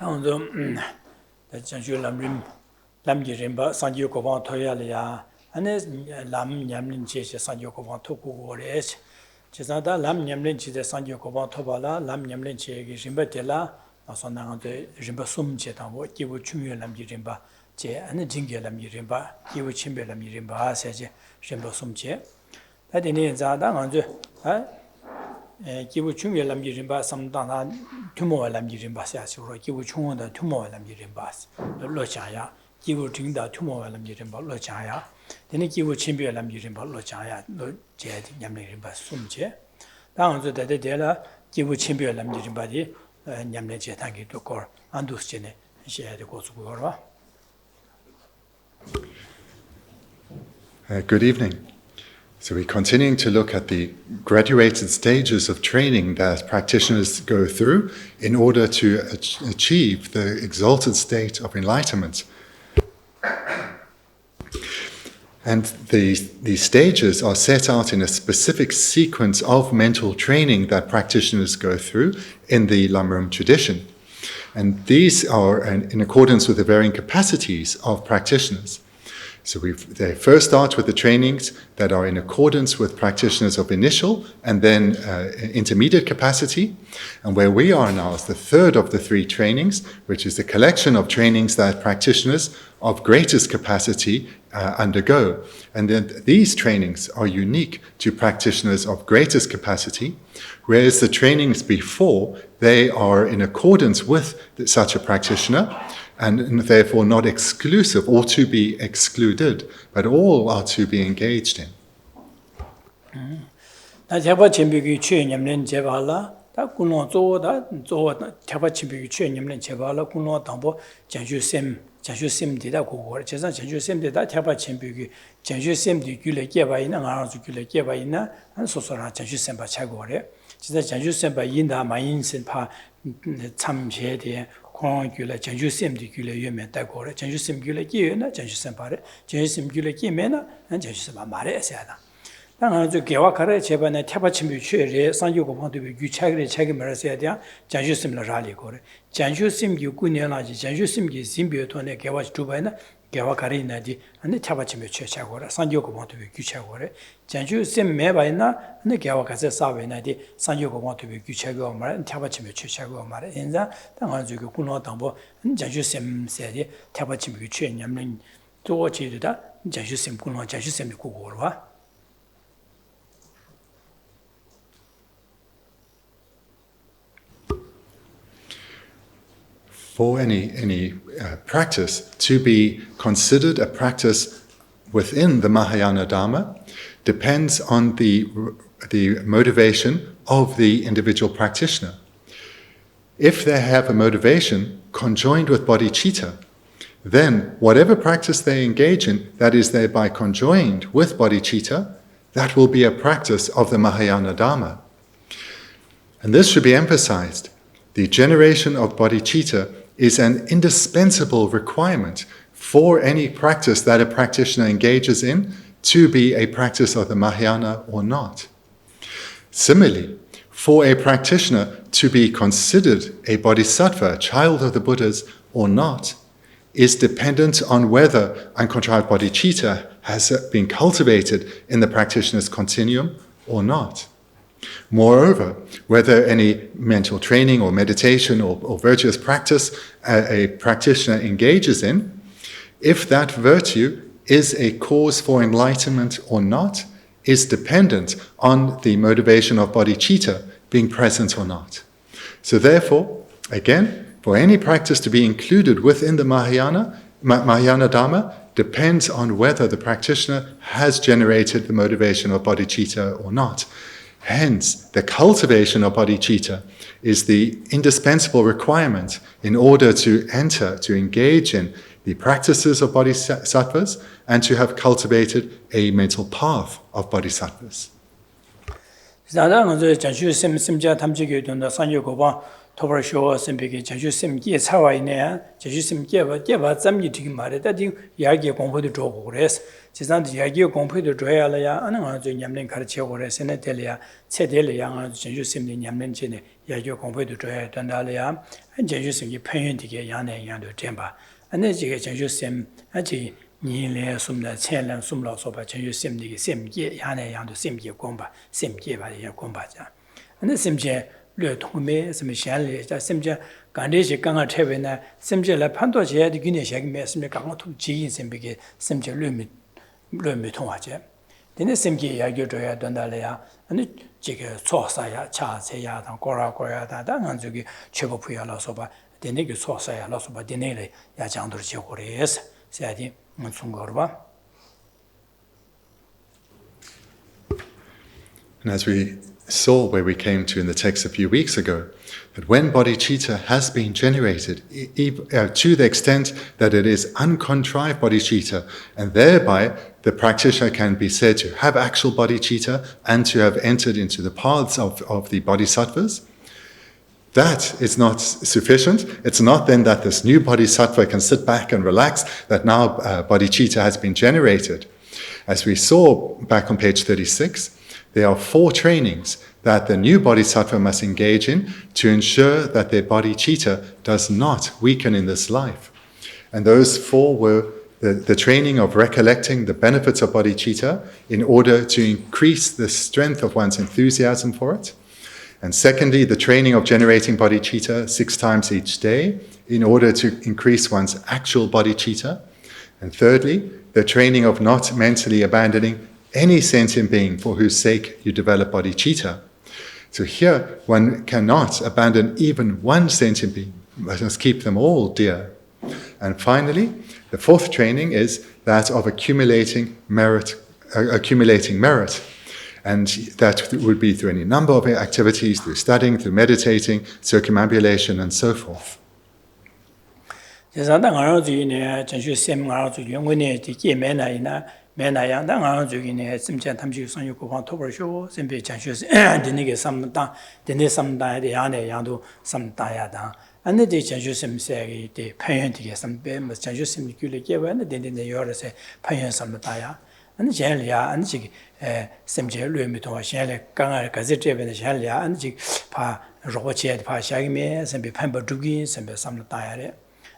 Lam Rim Rimba, Sanjo Kovan Toyalia, and Lam Yamlin Chase, Sanjo Kovan Toku or H. Chisada Lam Yamlin Chase, Sanjo Kovan Tobala, Lam Yamlin Chase, Rimba Tela, Sonam Rimba Sum Chetan, what you would chum Lam Rimba, Che, and the Jingle Lam Rimba, you would chimbe Lam Rimba, says Rimba Sum Che. That in Zada on the Kiwuchum Lam Rimba, some Dana, Tumo Lam Rimba, says, or Kiwuchum the Tumo Lam Rimbas, Lochaya, Kiwuching the Tumo Lam Rimba, Lochaya, then he Kiwuchimbe Lam Rimba, Lochaya, no Jet, Yamli Rimba, Sumche. Down to the Dela, Kiwuchimbe Lam Rimba, Yamle Jetangi to Cor, Anduscene, she had to go to Gorva. Good evening. So we're continuing to look at the graduated stages of training that practitioners go through in order to achieve the exalted state of enlightenment. And these stages are set out in a specific sequence of mental training that practitioners go through in the Lam Rim tradition. And these are in accordance with the varying capacities of practitioners. So they first start with the trainings that are in accordance with practitioners of initial and then intermediate capacity. And where we are now is the third of the three trainings, which is the collection of trainings that practitioners of greatest capacity undergo. And then these trainings are unique to practitioners of greatest capacity, whereas the trainings before, they are in accordance with such a practitioner, and therefore not exclusive or to be excluded, but all are to be engaged in. Kongula, Janju Sim di Gula Yume Dagore, Janju Sim Gula Gina, Janju Sempare, Janju Sim Gula Gimena, and Janju Semamare Sada. Then to Gewakare, Chebana, Tapachim, Sanjo want to be Chagri, Chagimarasia, Janju Sim Rally Gore, Janju Sim Yukunia, Janju Sim Zimbio, Gewach Dubana, Gewakarina, and the Tapachim Chagora, Sanjo want to be Guchagore, Janju Sim Mebaina, and the Gewakaza Savina, Sanjo want to be Guchagomar, and Tapachim Chagomar, in that, Tangazu Kuno Tambo, and Janju Sim said, Tapachim Guchin, Yamin, to watch it, Janju Sim Kuno, Janju Sim Kugorva. For any practice to be considered a practice within the Mahayana Dharma depends on the motivation of the individual practitioner. If they have a motivation conjoined with bodhicitta, then whatever practice they engage in that is thereby conjoined with bodhicitta, that will be a practice of the Mahayana Dharma. And this should be emphasized. The generation of bodhicitta is an indispensable requirement for any practice that a practitioner engages in to be a practice of the Mahayana or not. Similarly, for a practitioner to be considered a bodhisattva, a child of the Buddhas or not, is dependent on whether uncontrived bodhicitta has been cultivated in the practitioner's continuum or not. Moreover, whether any mental training or meditation or virtuous practice a practitioner engages in, if that virtue is a cause for enlightenment or not, is dependent on the motivation of bodhicitta being present or not. So therefore, again, for any practice to be included within the Mahayana Dharma depends on whether the practitioner has generated the motivation of bodhicitta or not. Hence, the cultivation of bodhicitta is the indispensable requirement in order to engage in the practices of bodhisattvas and to have cultivated a mental path of bodhisattvas. tobar showa sembeke chanchu semge chawa ine chanchu semge ba zamgi tiki mare da ding yagi gongpo de zho gores chizan de yagi gongpo de zho ya la ya ana nga zo nyamlen kar che gores ne de ya che de le ya nga chanchu semde nyamlen che ne yagi gongpo de zho ya dan da le ya chanchu semge phen de ge yang ne yang de tenba ane ji ge chanchu sem a ji ni le sum da chen lang sum lao so ba chanchu sem de ge sem ge yang ne yang de sem ge gong ba sem ge ba ya gong ba ja ane sem je le tome sem shan le ja sem je gan de ji gang ga che we na sem je la pan do je de gi ne xia ge me sem je gang tu ji yin sem be ge sem je le mi tong wa je de ne sem ge ya ge zhe ya dan da le ya ane ji ge cuo sa ya cha ce ya dang guo ya da da ngan zu ge che bo pu ya la so ba de ne ge cuo sa ya la so ba de ne le ya jiang du ji hu le es xia di ngan song ge ba. And as we saw where we came to in the text a few weeks ago, that when bodhicitta has been generated, to the extent that it is uncontrived bodhicitta, and thereby the practitioner can be said to have actual bodhicitta and to have entered into the paths of the bodhisattvas, that is not sufficient. It's not then that this new bodhisattva can sit back and relax, that now bodhicitta has been generated. As we saw back on page 36, there are 4 trainings that the new bodhisattva must engage in to ensure that their bodhicitta does not weaken in this life. And those 4 were the training of recollecting the benefits of bodhicitta in order to increase the strength of one's enthusiasm for it. And secondly, the training of generating bodhicitta 6 times each day in order to increase one's actual bodhicitta. And thirdly, the training of not mentally abandoning any sentient being for whose sake you develop bodhicitta. So here, one cannot abandon even one sentient being. Let us keep them all dear. And finally, the 4th training is that of accumulating merit. And that would be through any number of activities, through studying, through meditating, circumambulation, and so forth. Mena yang da ngang ju gi ne sim chen tham ji sang yu ko hang to ber shu sim be chan shu de ne ge sam da de ne sam da de yang ne yang du sam da ya da an de chan shu sim se ge de pan yan de ge sam be ma chan shu sim gi le ge wa ne de ne yo re se pan yan sam da ya an chen le ya an ji sim je lu mi to xian le gang a ge zhe zhe be ne xian le ya an ji pa ro che de pa xia ge me sim be pan ba du gi sim be sam da ya re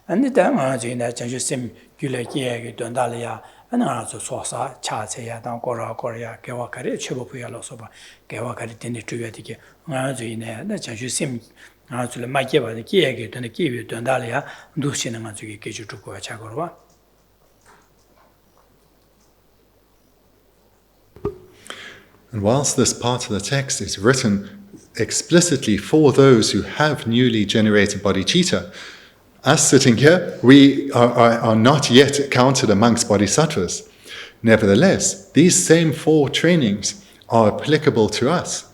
an de da ngang ji ne chan shu sim gi le ge ge don da le ya and also sosa chaseya dan korea gewa kare chebo puya lo soba gewa kare tene tuya dike ngazu ine na chanshu sim ngazu le maike ba de kiege tene kiwe dondale ya ndushi na ngazu ge geju tuko ya chagorwa. And whilst this part of the text is written explicitly for those who have newly generated bodhicitta, us sitting here, we are not yet counted amongst bodhisattvas. Nevertheless, these same 4 trainings are applicable to us.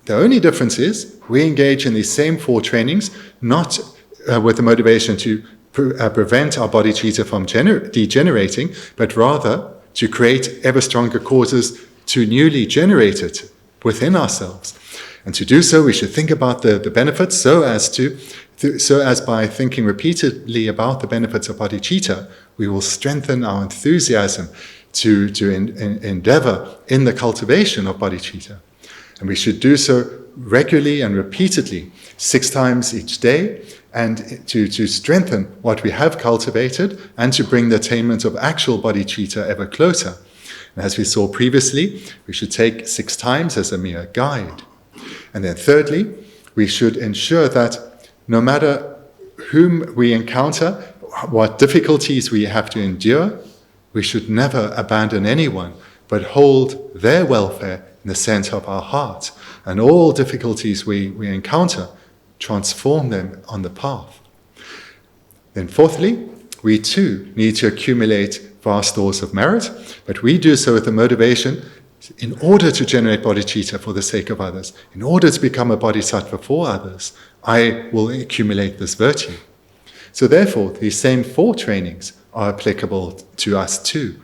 The only difference is we engage in these same 4 trainings not with the motivation to prevent our bodhicitta from degenerating, but rather to create ever stronger causes to newly generate it within ourselves. And to do so, we should think about the benefits so as by thinking repeatedly about the benefits of bodhicitta, we will strengthen our enthusiasm to endeavor in the cultivation of bodhicitta. And we should do so regularly and repeatedly, 6 times each day, and to strengthen what we have cultivated and to bring the attainment of actual bodhicitta ever closer. And as we saw previously, we should take 6 times as a mere guide. And then thirdly, we should ensure that no matter whom we encounter, what difficulties we have to endure, we should never abandon anyone, but hold their welfare in the center of our heart. And all difficulties we encounter, transform them on the path. Then fourthly, we too need to accumulate vast stores of merit, but we do so with the motivation in order to generate bodhicitta for the sake of others, in order to become a bodhisattva for others, I will accumulate this virtue. So therefore, these same 4 trainings are applicable to us too.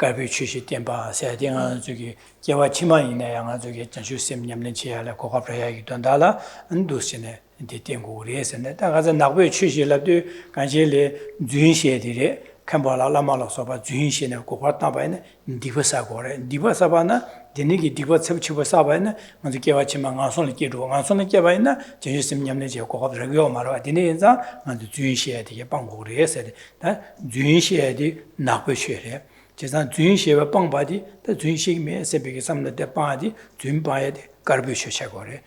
갈비 취시 땜바 세딩아 저기 개와 치마이네 양아 저기 전주심 냠는 지야라 고갑라야기 돈달라 안도시네 대땡고리에서네 다가서 나고에 취시라도 간실레 주인시에들이 캄발라 라마라서바 주인시네 고과타바네 디버사고레 디버사바나 데니기 디버츠치버사바네 먼저 개와 치마 가손을 끼로 가손을 깨바이나 전주심 냠는 지야 고갑라요 말아 데니자 먼저 주인시에들이 방고리에서 다 주인시에들이 나고에 취래 제산 주인시에 빵바디 다 주인시에 세비게 삼는 데 빠디 주인바에 가르비셔샤고레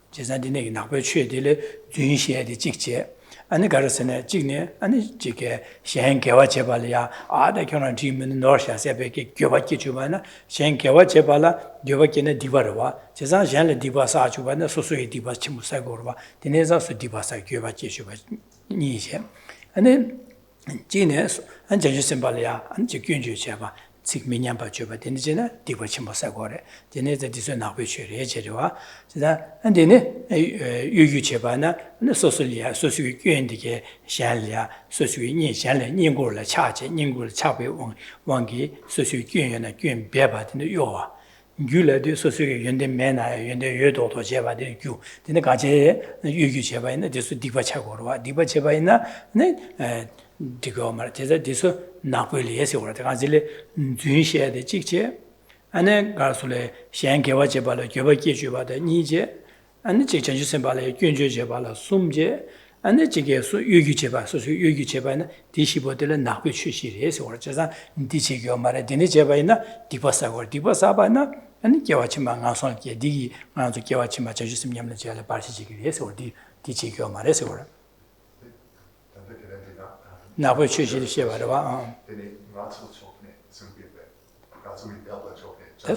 제산 디네기 나고에 취에들이 주인시에 직제 아니 가르스네 직네 아니 지게 셴개와 제발이야 아다 견한 팀은 노샤 세베게 교바기 주바나 셴개와 제발라 교바기네 디바르와 제산 셴레 디바사 주바나 소소이 디바 치무사고르와 디네자스 디바사 교바기 주바 니제 아니 지네 안 제주심발이야 안 지균주 제바 직민양바 주바 되는지나 디바 치무사고레 디네자 디서 나고 쉬래 제와 제가 안데네 유유 제바나 소소리아 소소이 괜디게 샬리아 소소이 니 샬레 닝고르라 차제 닝고르 차베 왕기 소소이 괜연나 괜 베바드네 요와 귤레디 소소이 연데 메나 연데 여도도 제바데 규 근데 가제 유유 제바이나 디서 디바 차고르와 디바 제바이나 네 디고 말 제자 디서 나폴리에서 오라데 가질레 주인시에데 직제 안에 가솔레 샹개와 제발로 교바기 주바다 니제 안에 제전주선발에 균주 제발로 숨제 안에 지게서 유기 제발 소소 유기 제발은 디시보들은 나고 출시에서 오라자 디지교 말에 디네 제발이나 디바사고 디바사바나 아니 개와치만 가솔게 디기 가서 개와치만 전주선 냠는 제를 발시지기에서 오디 디지교 말에서 오라 나고 출시를 시에바라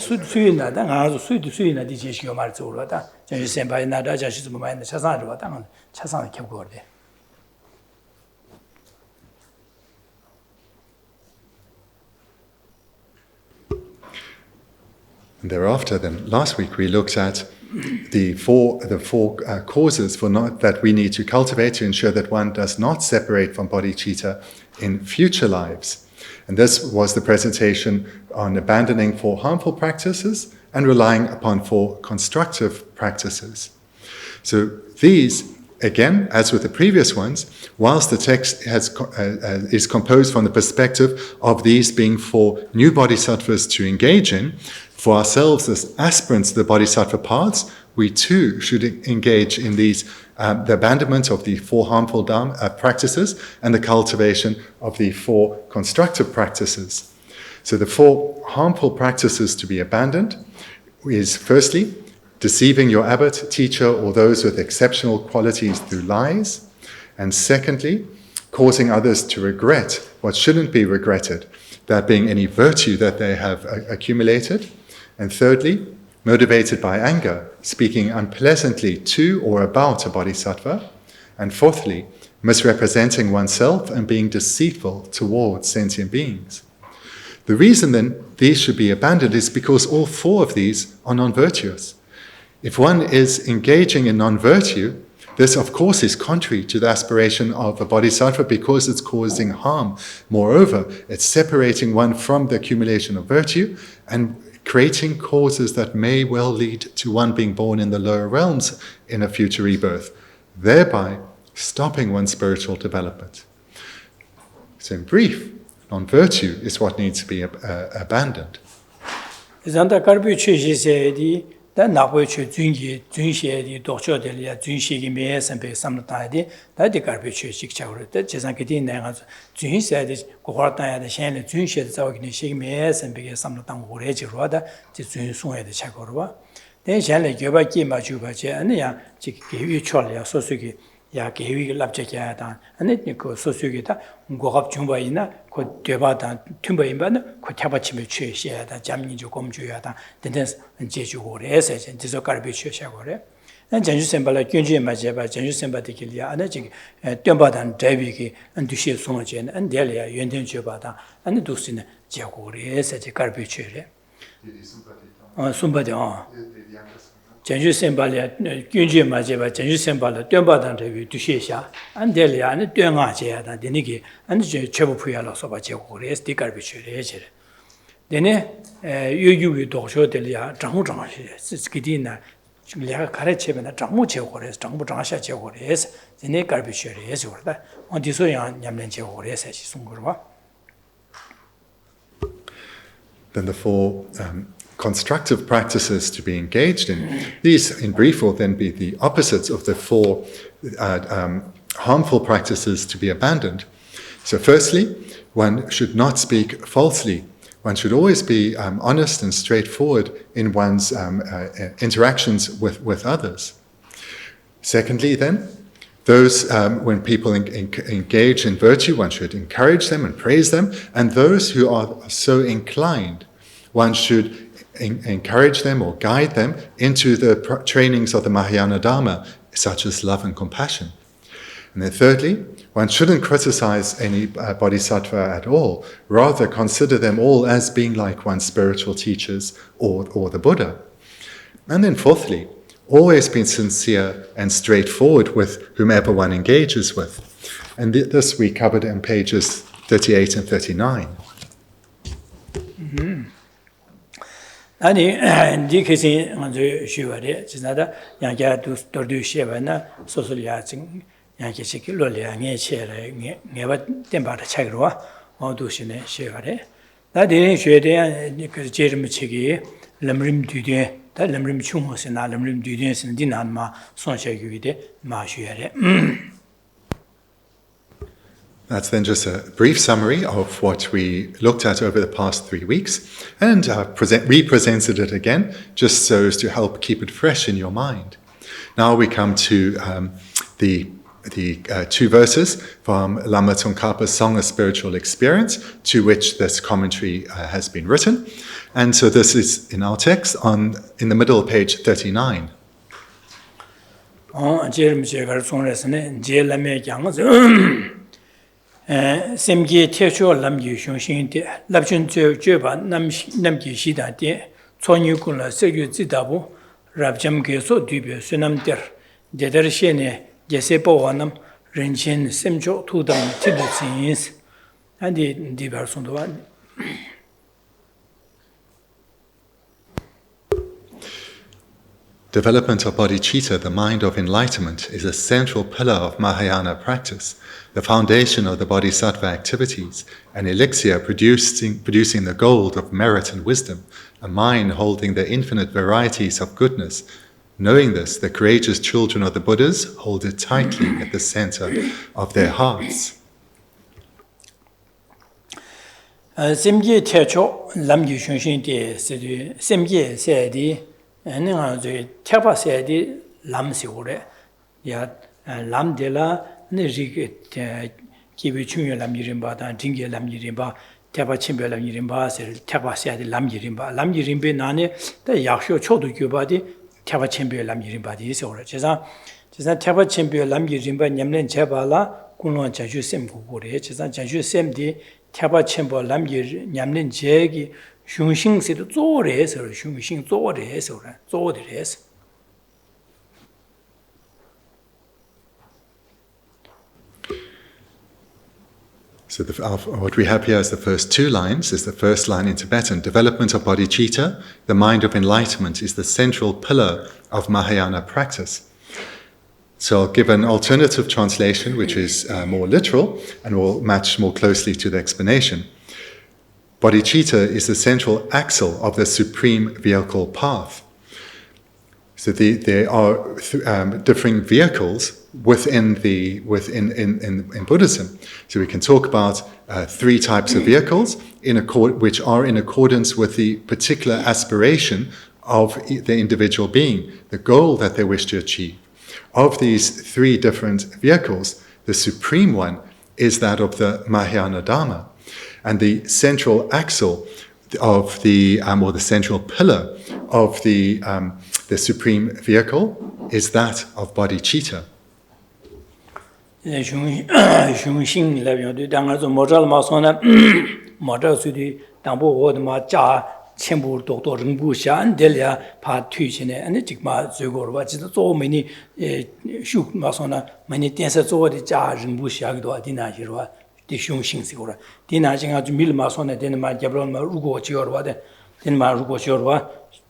수이나 당아서 수이나 디제시고 말조로다 전시 선바이 나다 자시 좀 많이 차상으로 당은 차상을 켜고래 And thereafter, then, last week we looked at the four causes for that we need to cultivate to ensure that one does not separate from bodhicitta in future lives. And this was the presentation on abandoning 4 harmful practices and relying upon 4 constructive practices. So these, again, as with the previous ones, whilst the text is composed from the perspective of these being 4 new bodhisattvas to engage in, for ourselves as aspirants to the bodhisattva paths, we too should engage in these the abandonment of the 4 harmful practices and the cultivation of the 4 constructive practices. So the 4 harmful practices to be abandoned is firstly, deceiving your abbot, teacher, or those with exceptional qualities through lies. And secondly, causing others to regret what shouldn't be regretted, that being any virtue that they have accumulated. And thirdly, motivated by anger, speaking unpleasantly to or about a bodhisattva. And fourthly, misrepresenting oneself and being deceitful towards sentient beings. The reason then these should be abandoned is because all 4 of these are non-virtuous. If one is engaging in non-virtue, this of course is contrary to the aspiration of a bodhisattva because it's causing harm. Moreover, it's separating one from the accumulation of virtue and creating causes that may well lead to one being born in the lower realms in a future rebirth, thereby stopping one's spiritual development. So in brief, non-virtue is what needs to be abandoned. 다 나보이치 준시에디 도초들이야 준시기 매선배 삼다디 다디 가르비치 식차고를 때 제상기디 내가 준시에디 고화다야의 셴의 준시에 자오기니 시기 매선배 삼다당 오래지로다 지 준송에디 차고로와 대신에 교바기 마주바제 아니야 지 개위 초려야 소수기 야 개위 납작야다 아니 그 소수기다 고갑 중바이나 그 되바다 tum바인바는 그 타바치메 취시야다 잠니조 검주야다 된된 제주고래서 제저 갈비 취시하고래 전주선발라 균주에 맞아봐 전주선바디길이야 아니 지 뜸바단 대비기 안두시 송어제 안델이야 연된주바다 아니 두스는 제고래서 제 갈비 취래 숨바디 전주선발이야 균주에 맞아봐 전주선발라 뜸바단 대비 두시샤 안델이야 아니 뜸아제야다 되니기 아니 저 최부부야로서 봐 제고래서 디갈비 취래 제래 Dene yu doksho delia 장무 장시 스키디나 내가 가르치면 장무 제고래서 장무 장샤 제고래서 dene 갈비셔래서 그러다 어디서 냠는 제고래서 시송거와. Then the four constructive practices to be engaged in. These, in brief, will then be the opposites of the four harmful practices to be abandoned. So firstly, one should not speak falsely. One should always be honest and straightforward in one's interactions with others. Secondly, then, those when people engage in virtue, one should encourage them and praise them. And those who are so inclined, one should encourage them or guide them into the trainings of the Mahayana Dharma, such as love and compassion. And then thirdly, one shouldn't criticize any bodhisattva at all, rather consider them all as being like one's spiritual teachers or the Buddha. And then fourthly, always be sincere and straightforward with whomever one engages with. And this we covered in pages 38 and 39. 아니 디케시 먼저 쉬어래 지나다 양자 도르도 쉐바나 소소리아 징 양케시 길로리아 녜체래 녜바 템바다 차그로와 어두시네 쉬어래 나디 쉬어대 그 제르미 치기 람림 뒤에 다 람림 충호스나 람림 뒤에서는 디난마 손셔규이데 마쉬어래. That's then just a brief summary of what we looked at over the past 3 weeks, and represented it again, just so as to help keep it fresh in your mind. Now we come to the 2 verses from Lama Tsongkhapa's Song of Spiritual Experience, to which this commentary has been written. And so this is in our text in the middle of page 39. semgi techo lamgi shungshin de labchun joba namgi shida de chonyu kula segyu zidabu rabjam geso dübe Sonam der deder shene Geshe Thubten Rabten semjo tudam tibutsins andi di version do. Development of bodhicitta, the mind of enlightenment, is a central pillar of Mahayana practice, the foundation of the bodhisattva activities, an elixir producing the gold of merit and wisdom, a mind holding the infinite varieties of goodness. Knowing this, the courageous children of the Buddhas hold it tightly at the center of their hearts. Semgi techo lamgi shungshin de semgi sedi 내가 저 태바세디 람시오래 야 람데라 네지게 기비 중요 람이림바다 딩게 람이림바 태바 침별 람이림바세 태바세디 람이림바 람이림베 나네 다 약쇼 초도 교바디 태바 침별 람이림바디 있어라 제가 태바 침별 람이림바 냠는 제발라 군론 자주 셈고고래 제가 자주 셈디 태바 침별 람이 냠는 제기 흉싱세도 쪼래서 흉싱 쪼래서 쪼래서. So what we have here as the first 2 lines is the first line in Tibetan. Development of bodhicitta, the mind of enlightenment, is the central pillar of Mahayana practice. So I'll give an alternative translation, which is more literal and will match more closely to the explanation. Bodhicitta is the central axle of the supreme vehicle path. So there are differing vehicles within Buddhism. So we can talk about 3 types of vehicles which are in accordance with the particular aspiration of the individual being, the goal that they wish to achieve. Of these 3 different vehicles, the supreme one is that of the Mahayana Dharma. And the central axle of or the central pillar of the supreme vehicle is that of bodhicitta. 첨부 독도 릉부샤 델야 파 튀시네 아니 직마 저거로 진짜 또 많이 슈 마소나 많이 댄서 저거디 자 릉부샤기도 어디나 히로 di shung shing sigura. Di na jing aju mil ma sone den ma jabron ma rugo jiorwa de. Den ma rugo jiorwa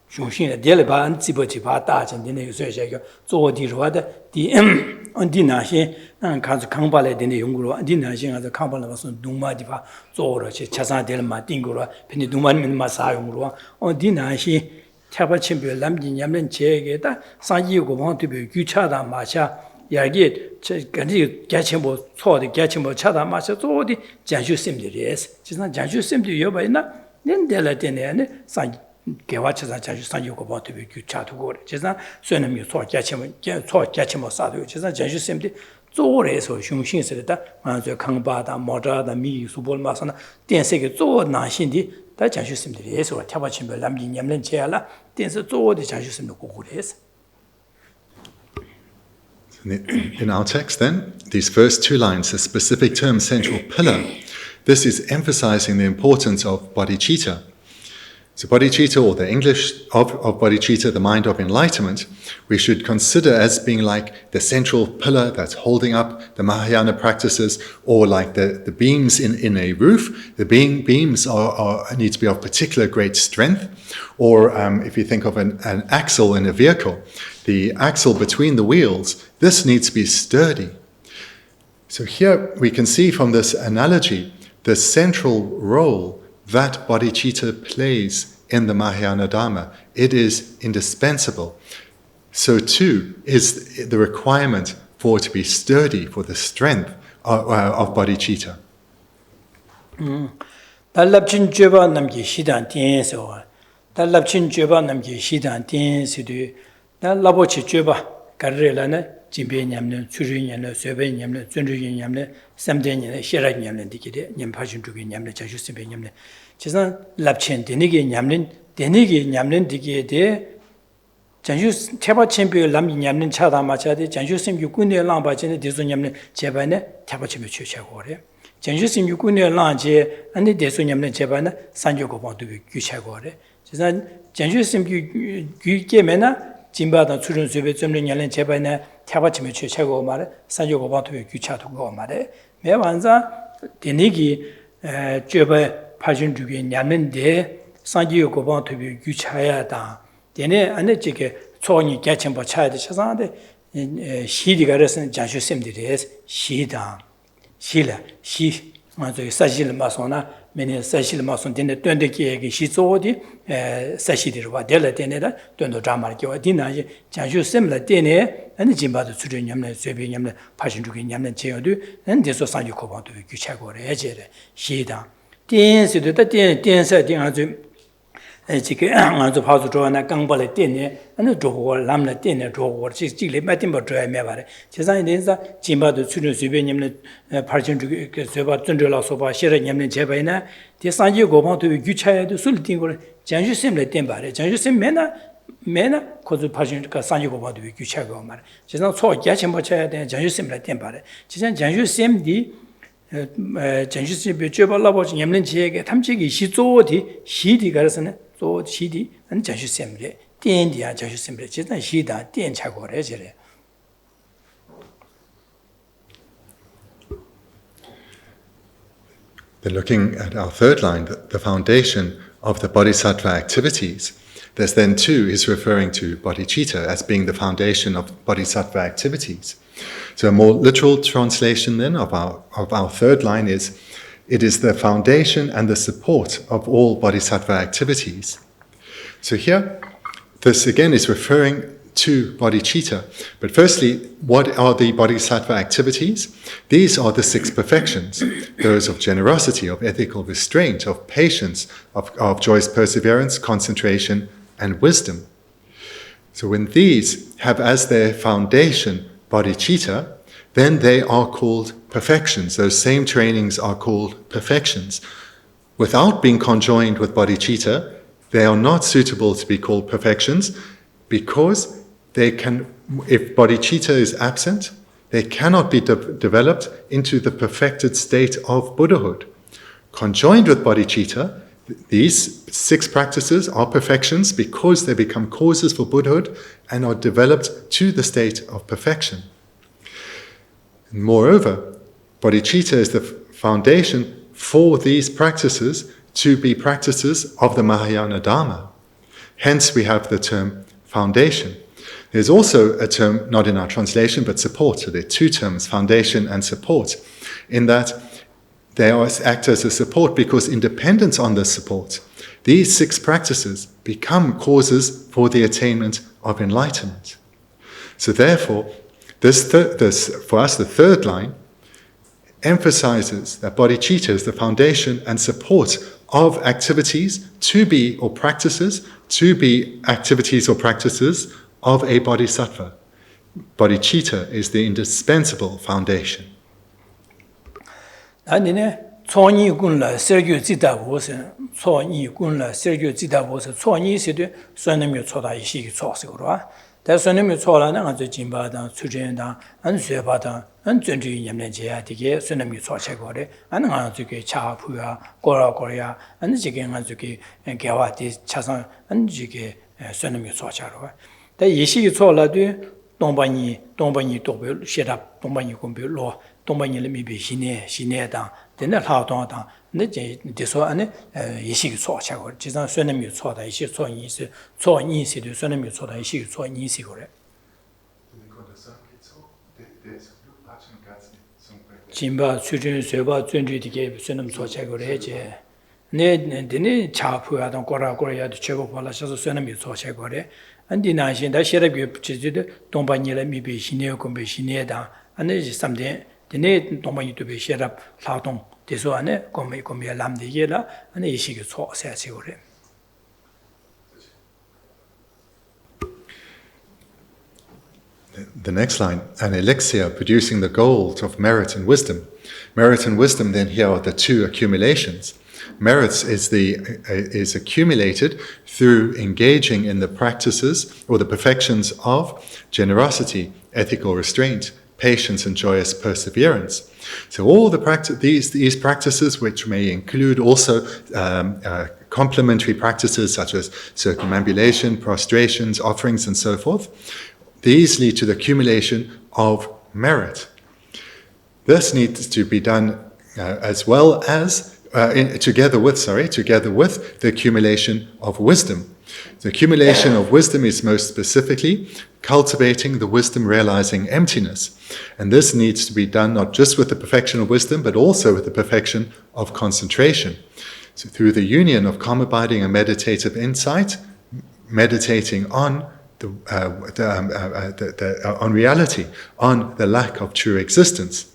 shung shing de le ba an zibo ji ba da chen den yu sui ge zo di rwa de di an di na xin an kan zu kang ba le den yong ru an di na xin a kang ba la so dong ma di ba zo ro che cha sa de ma ding gu ro pen di dong ma min ma sa yong ru an di na xin tabα 침별 남진 냠는 제게다 상지고 방투비 규차다 마샤 야기 간지 개침보 초디 개침보 차다 마샤 조디 장슈심들이스 지난 장슈심들 여바이나 낸델라데네 상 개와차자 장슈상지고 방투비 규차두고 지난 쇠놈이 초 개침보 사도 지난 장슈심들 조레서 흉신스르다 만저 강바다 모자다 미 수볼 마사나电세계 조 나신디 다 장슈심들이에서 tabα 침별 남진 냠는 제야라电서 조디 장슈심도 고고레스. In our text then, these first two lines, the specific term central pillar, this is emphasizing the importance of bodhicitta. So bodhicitta, or the English of bodhicitta, the mind of enlightenment, we should consider as being like the central pillar that's holding up the Mahayana practices, or like the beams in a roof. The beams need to be of particular great strength. Or if you think of an axle in a vehicle, the axle between the wheels, this needs to be sturdy. So here we can see from this analogy the central role that bodhicitta plays in the Mahayana Dharma. It is indispensable. So too is the requirement for it to be sturdy, for the strength of bodhicitta. 달랍친 죄바 남기 시단 띠에서 달랍친 죄바 남기 시단 띠에서도 달라보치 죄바 가르라네 진배냠네 추르냠네 쇠배냠네 준르냠네 삼대냠네 시라냠네 디기데 냠파신 주게 냠네 자주스배냠네 지선 랍친 데니게 냠는 데니게 냠는 디기에 장주 태바 챔피언 람이 냠는 차다 마차데 장주심 육군의 랑바진의 대소냠네 제반에 태바 챔피언 최고래 장주심 육군의 랑제 안에 대소냠네 제반에 산조고 방도 규차고래 지선 장주심 규게메나 진바다 출연 수배 점령 연령 제반에 태바침에 최고 말에 산조고 방도 규차도고 말에 매완자 데니기 죄배 파신 주게 냠는데 산지고 방도 규차야다 데네 안에 지게 초니 개침바 차야데 차상데 시디가 그래서는 장슈심들이 시다 시라 시 맞아요 사실 마소나 메네 사실 마손 데네 던데기에 시조디 사시디르와 델라 데네다 던도 드라마르기와 디나지 장슈심라 데네 아니 진바도 수련냠네 쇠비냠네 파신주기 냠네 제어도 엔데서 산지고 방도 규차고래 제래 시다 딘스도 딘사 딘아주 지게 아주 파주 좋아나 강벌에 떼네 아니 저거 람나 떼네 저거 지지레 맞든 뭐 줘야 매바래 세상에 대해서 진바도 출연 수배님네 발전주기 쇠바 준절라서 봐 싫어님네 제바이나 대상지 고방도 규차에도 술띵 걸 장주심래 땜바래 장주심 매나 코즈 발전주가 상지 고방도 규차가 말 세상 초 개침 버쳐야 돼 장주심래 땜바래 지상 장주심디 장주심 쥐발라버지 냠는 지에게 탐지기 시조디 시디 가르서는 또 시디 안 장주심래 띠엔디야 장주심래 지단 시다 띠엔 차고래 저래. Then looking at our third line, the foundation of the bodhisattva activities, there's then too is referring to bodhicitta as being the foundation of bodhisattva activities. So a more literal translation then of our third line is, it is the foundation and the support of all bodhisattva activities. So here, this again is referring to bodhicitta. But firstly, what are the bodhisattva activities? These are the 6 perfections, those of generosity, of ethical restraint, of patience, of joyous perseverance, concentration, and wisdom. So when these have as their foundation bodhicitta, then they are called perfections. Those same trainings are called perfections. Without being conjoined with bodhicitta, they are not suitable to be called perfections because they can, if bodhicitta is absent, they cannot be developed into the perfected state of Buddhahood. Conjoined with bodhicitta, these 6 practices are perfections because they become causes for Buddhahood and are developed to the state of perfection. And moreover, bodhicitta is the foundation for these practices to be practices of the Mahayana Dharma. Hence we have the term foundation. There's also a term, not in our translation, but support. So there are two terms, foundation and support, in that they act as a support because in dependence on this support, these 6 practices become causes for the attainment of enlightenment. So therefore, for us, the third line emphasizes that bodhicitta is the foundation and support of activities to be, or practices, to be activities or practices of a bodhisattva. Bodhicitta is the indispensable foundation. Chōnyi gunla sergyo zidabu se, chōnyi gunla sergyo zidabu se, chōnyi se de suanamyo chōda ishi ki chōsi korwa. Da suanamyo chōla na nga zo jimba dang, chūchen dang, an sueba dang, an zunzhi nyamlen jeya dige suanamyo chōche kore, an nga zo ke cha puya, kora korya, an jige nga zo ke gewa di chasang, an jige suanamyo chōcha korwa. Da ishi ki chōla de dongbanyi dokbe shirab, dongbanyi gombe lo, dongbanyi le mibi shine dang, dēnā lhā tōngā tāng, dē sō āne yīshī kī tsō chā kōrē, jī sāng suanam yu tsō tā yīshī tsō yī sī dē suanam yu tsō tā yīshī kī tsō yī sī kōrē. Jīmbā, tsūchūn, suibā, tsūnchū dī kē suanam tsō chā kōrē jē. Dēnā chā pūyā tāng, kōrā yā dō chē kō pōlā shā sō suanam yu tsō chā kōrē. An dī nā shīn, dā shērab yu chī dī dō, dōngpa nī lā mī bī shīnē kōmbē shīnē tāng, āne jī samdēn, dēnā dōngpa nī tū bē shērab lā tōng, deso ane komye lam de la ane ishiki tso se se gore. The next line, an elixir producing the gold of merit and wisdom. Merit and wisdom, then, here are the two accumulations. Merit is accumulated through engaging in the practices or the perfections of generosity, ethical restraint, patience, and joyous perseverance. So all these practices, which may include also complementary practices such as circumambulation, prostrations, offerings, and so forth, these lead to the accumulation of merit. This needs to be done as well as together with the accumulation of wisdom. The accumulation of wisdom is most specifically cultivating the wisdom realizing emptiness. And this needs to be done not just with the perfection of wisdom, but also with the perfection of concentration. So through the union of calm abiding and meditative insight, meditating on on reality, on the lack of true existence.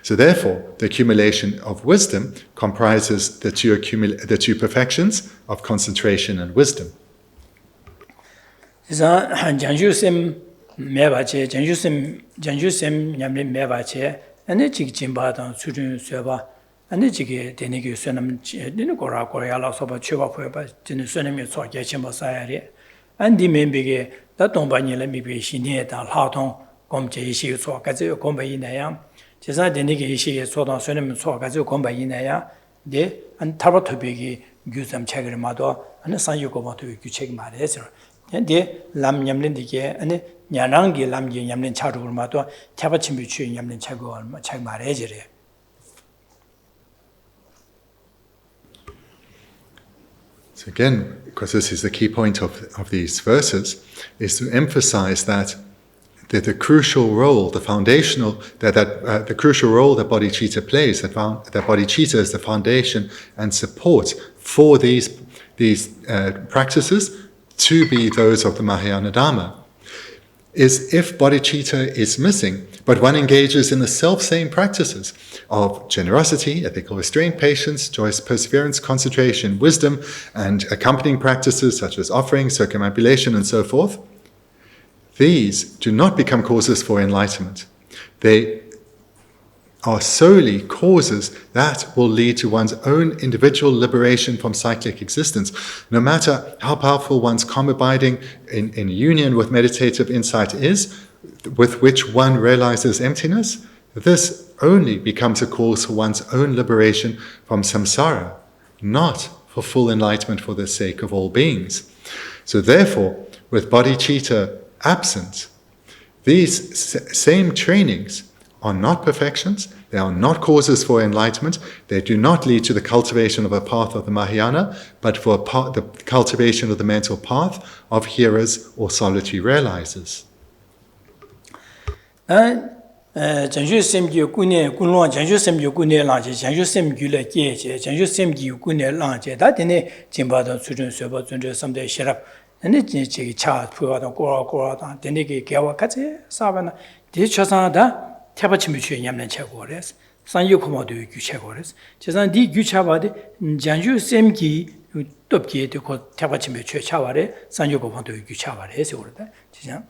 So therefore, the accumulation of wisdom comprises the two perfections of concentration and wisdom. Janju sem mebache, janju sem nyamle mebache, ane chik jimba dang sujun sueba, ane chik denigi sunam, dini kora la soba chuba pueba, dini sunam yu tsoa gyachimba sayari, andi membege, da tongpa nila mibi shiniye dang laotong gomche ishi yu tsoa gazi yu gomba inayang, jisa denigi ishi yu tsoa dang sunam yu tsoa gazi yu gomba inayang, de an tarwa tobegi gyuzam chagiri mado, ane san yu gomba tobi gyu chagi mara esiro. De lam nyamlen dike ane nyanangi lam gi nyamlen charu ma to tyaba chimbi chu nyamlen chago ma chag ma re jere. So again, because this is the key point of these verses, is to emphasize that the crucial role, the foundational, the crucial role that bodhicitta plays, that bodhicitta is the foundation and support for these practices to be those of the Mahayana Dharma, is if bodhicitta is missing, but one engages in the self-same practices of generosity, ethical restraint, patience, joyous perseverance, concentration, wisdom, and accompanying practices such as offering, circumambulation, and so forth, these do not become causes for enlightenment. They are solely causes that will lead to one's own individual liberation from cyclic existence. No matter how powerful one's calm abiding in union with meditative insight is, with which one realizes emptiness, this only becomes a cause for one's own liberation from samsara, not for full enlightenment for the sake of all beings. So therefore, with bodhicitta absent, these same trainings are not perfections, They are not causes for enlightenment. They do not lead to the cultivation of a path of the Mahayana, but for the cultivation of the mental path of hearers or solitary realizers. Janju semgyu kune kunlong janju semgyu kune langje janju semgyu le geje janju semgyu kune langje da dine jimba da sujun soba zunje samde shirap ane ji cha phuwa da ko da dine ge gewa kaje sabana de chosan da teba chimbu chue nyamlen che go res sanyu komo do gyu che go res jesan di gyu cha ba de janju semgi topge de ko teba chimbu chue cha wa re sanyu komo do gyu cha wa re se go da jesan.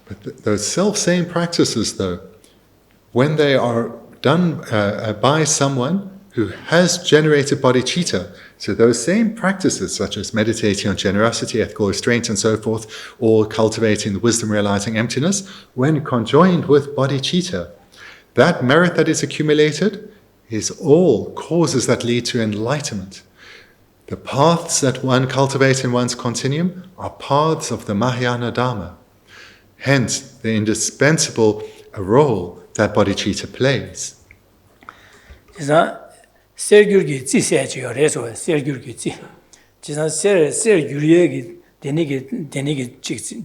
But those self-same practices, though, when they are done by someone who has generated bodhicitta, so those same practices, such as meditating on generosity, ethical restraint, and so forth, or cultivating the wisdom realizing emptiness, when conjoined with bodhicitta, that merit that is accumulated is all causes that lead to enlightenment. The paths that one cultivates in one's continuum are paths of the Mahayana Dharma. Hence, the indispensable role that bodhicitta plays. Sergyurgi zi sechiyo reso sergyurgi zi. Jisan sergyurgi denigi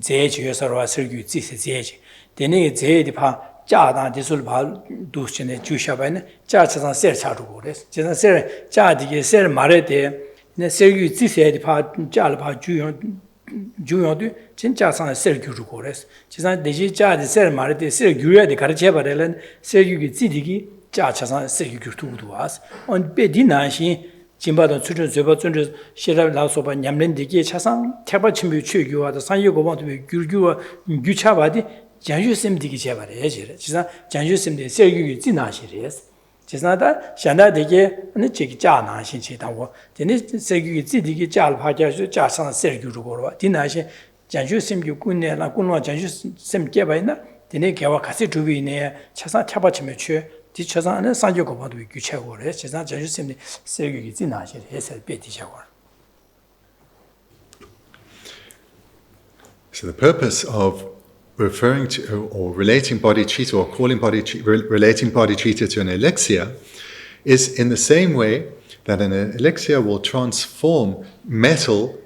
zechiyo sarwa sergyu zi se zechi. Denigi ze di pa jia dan di sul pa du chine ju shabay ne jia chasan ser charugo res. Jisan ser jia digi ser mare de sergyu zi se di pa jia la pa juyon du 진 자상 sergyuru kores. 지산 대지 자데 ser 말데 sergyu야 가르쳐 버려는 sergyu기 지디기 자 자상 sergyuru 두도 와스. 온 베디나시 진바도 추준 저바 준저 시라 나소바 냠렌디기 차상 태바 침비 취교와도 산유고반도 규규와 규차바디 장주심디기 제바래지. 지산 장주심디 sergyu기 지나시레스. 지나다 샤나데게 네 지기 자나신 지다고 데네 sergyu기 지디기 자를 파자서 자상 sergyuru 고로 디나시 janju semgyu kunne la kunwa janju sem geba ina dine gewa kasi dubi ne chasan tyaba chime chue di chasan ane sanjo go badu gyu che go re chasan janju sem sergyu gi zina shi re se be di che go. So the purpose of referring to or relating bodhicitta or relating bodhicitta to an elixir is in the same way that an elixir will transform metal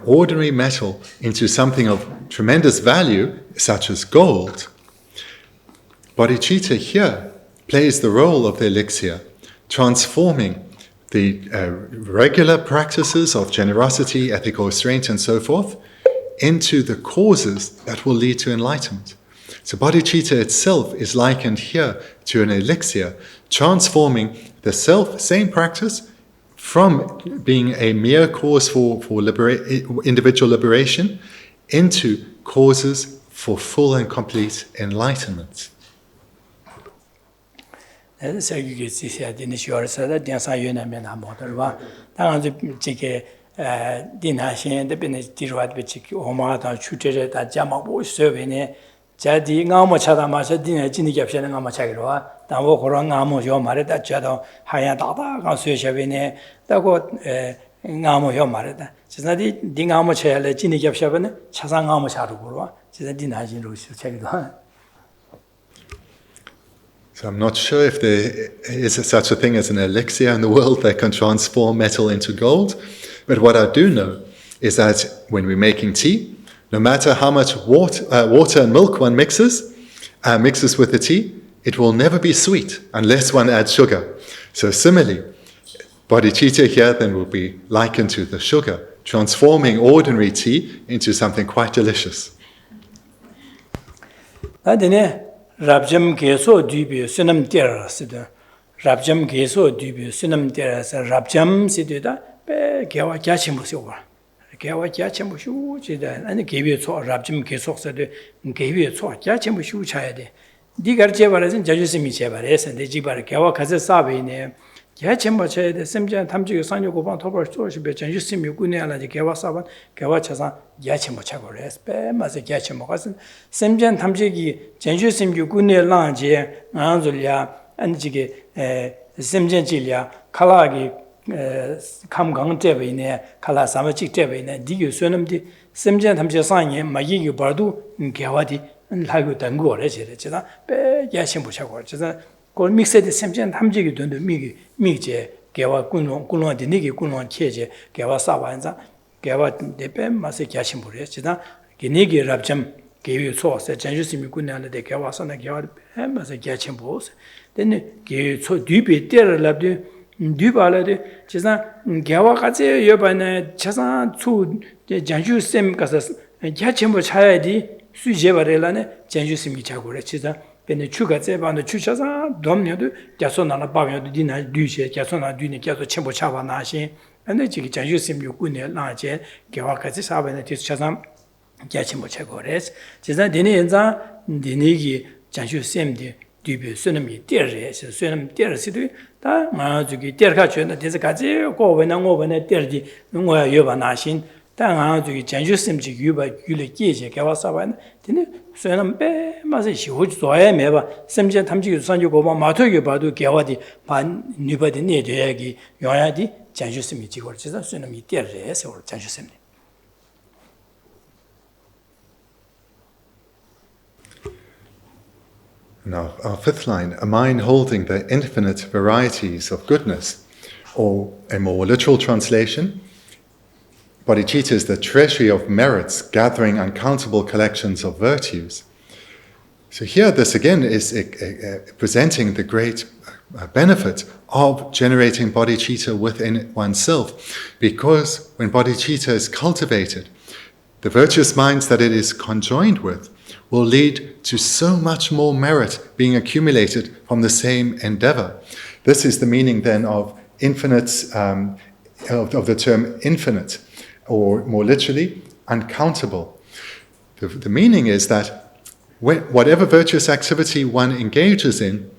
ordinary metal into something of tremendous value, such as gold. Bodhicitta here plays the role of the elixir, transforming the regular practices of generosity, ethical restraint, and so forth into the causes that will lead to enlightenment. So bodhicitta itself is likened here to an elixir, transforming the same practice from being a mere cause for individual liberation into causes for full and complete enlightenment. jadi ngamo chada ma sa din jini gyap shen ngamo chagiro wa da wo khoro ngamo yo mare da jado haya da da ga sue she ne da go ngamo yo mare da 진짜 디 ngamo chele jini gyap she ne chasa ngamo charu go wa 진짜 din na jin ro shu chagiro. So I'm not sure if there is such a thing as an elixir in the world that can transform metal into gold, but what I do know is that when we're making tea, no matter how much water and milk one mixes with the tea, it will never be sweet unless one adds sugar. So similarly, bodhicitta here then will be likened to the sugar, transforming ordinary tea into something quite delicious. Rabjam Geshe Thubten Sonam Rabten Rabjam Geshe Thubten Sonam Rabjam Sidida Gewa Gyatso Gewa Gyatso Shu Jida and Gewe Cho Rabjam Geshe said Gewe Cho Gyatso Shu Chayade. Digar Jevaras and Jajusimi Jevares and the Jibar Gewa Kazasabi ne Gyatso Chayade, Semjan Tamji Sanyo Goban Tobar George Bejusimi Gunela, the Gewa Saban, Gewa Chazan, Gyatso Chagores, Bemas a Gyatso Mokasan, Semjan Tamji, Janjusim Yugune Lange, Anzulia, and Jigi, Semjan Jilia, Kalagi, Kamgang Devine, Kalasamachi Devine, Digu Sunam, Semjan Tamji Sanye, Mayi Bardu, Gewadi, 라고 된 거래 제가 배 야심부 차고 제가 그 믹스에 semchen 탐지기 돈도 미제 개와 군론한테 니기 군론 체제 개와 사반자 개와 대배 맛에 야심부래 제가 기니기 랍점 개위 소스 전주심이 군한테 개와서나 개와 맛에 야심부 근데 개초 뒤비 때려랍도 뒤발에 제가 개와 같이 여반에 차상 수 전주심 가서 야심부 차야지 수제바래라네 전주심이 자고래 제가 근데 추가 제반도 추셔서 dom녀도 자손하나 바면도 디나 뒤에 자손하나 뒤에 자손 첨부 차바 나시 근데 지금 전주심 요구네 나제 개와까지 사변에 뒤쳐서 자침부 채고래스 제가 되는 현장 되는기 전주심디 뒤에 쓰는미 때르에서 쓰는 때르시도 다 마주기 때르가 주는 데서까지 고원나 고원에 때르디 뭐야 여바 나신 당한 저기 전주심지 유바 유리 계제 개와사반 근데 소는 배 맛이 시호지 좋아해 매봐 semchen 탐지기 산주 고바 마토기 봐도 개와디 반 니바디 내려야기 요야디 전주심이 지고 지서 소는 이때래서 전주심 Now, our fifth line, a mind holding the infinite varieties of goodness, or a more literal translation, bodhicitta is the treasury of merits, gathering uncountable collections of virtues. So here, this again is presenting the great benefit of generating bodhicitta within oneself, because when bodhicitta is cultivated, the virtuous minds that it is conjoined with will lead to so much more merit being accumulated from the same endeavor. This is the meaning then of infinite, of the term infinite, or more literally, uncountable. The meaning is that whatever virtuous activity one engages in,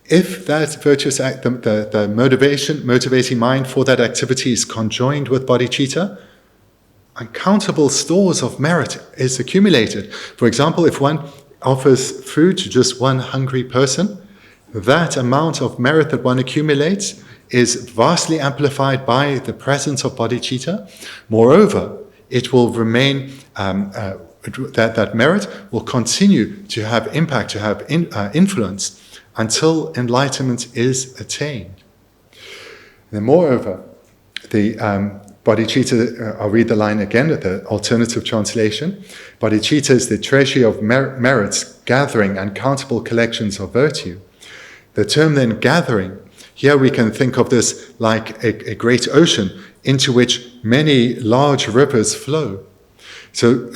if that virtuous act, the motivating mind for that activity is conjoined with bodhicitta, uncountable stores of merit is accumulated. For example, if one offers food to just one hungry person, that amount of merit that one accumulates is vastly amplified by the presence of bodhicitta. Moreover, it will remain, that merit will continue to have impact, to have influence until enlightenment is attained. And moreover, the bodhicitta, I'll read the line again at the alternative translation. Bodhicitta is the treasury of merits, gathering uncountable collections of virtue. The term then gathering, here we can think of this like a great ocean into which many large rivers flow. So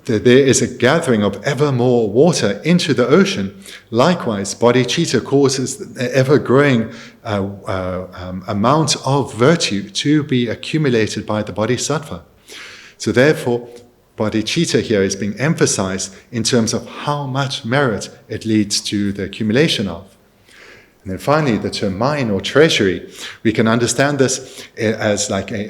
there is a gathering of ever more water into the ocean. Likewise, bodhicitta causes an ever-growing amount of virtue to be accumulated by the bodhisattva. So therefore, bodhicitta here is being emphasized in terms of how much merit it leads to the accumulation of. And then finally, the term mine or treasury, we can understand this as like a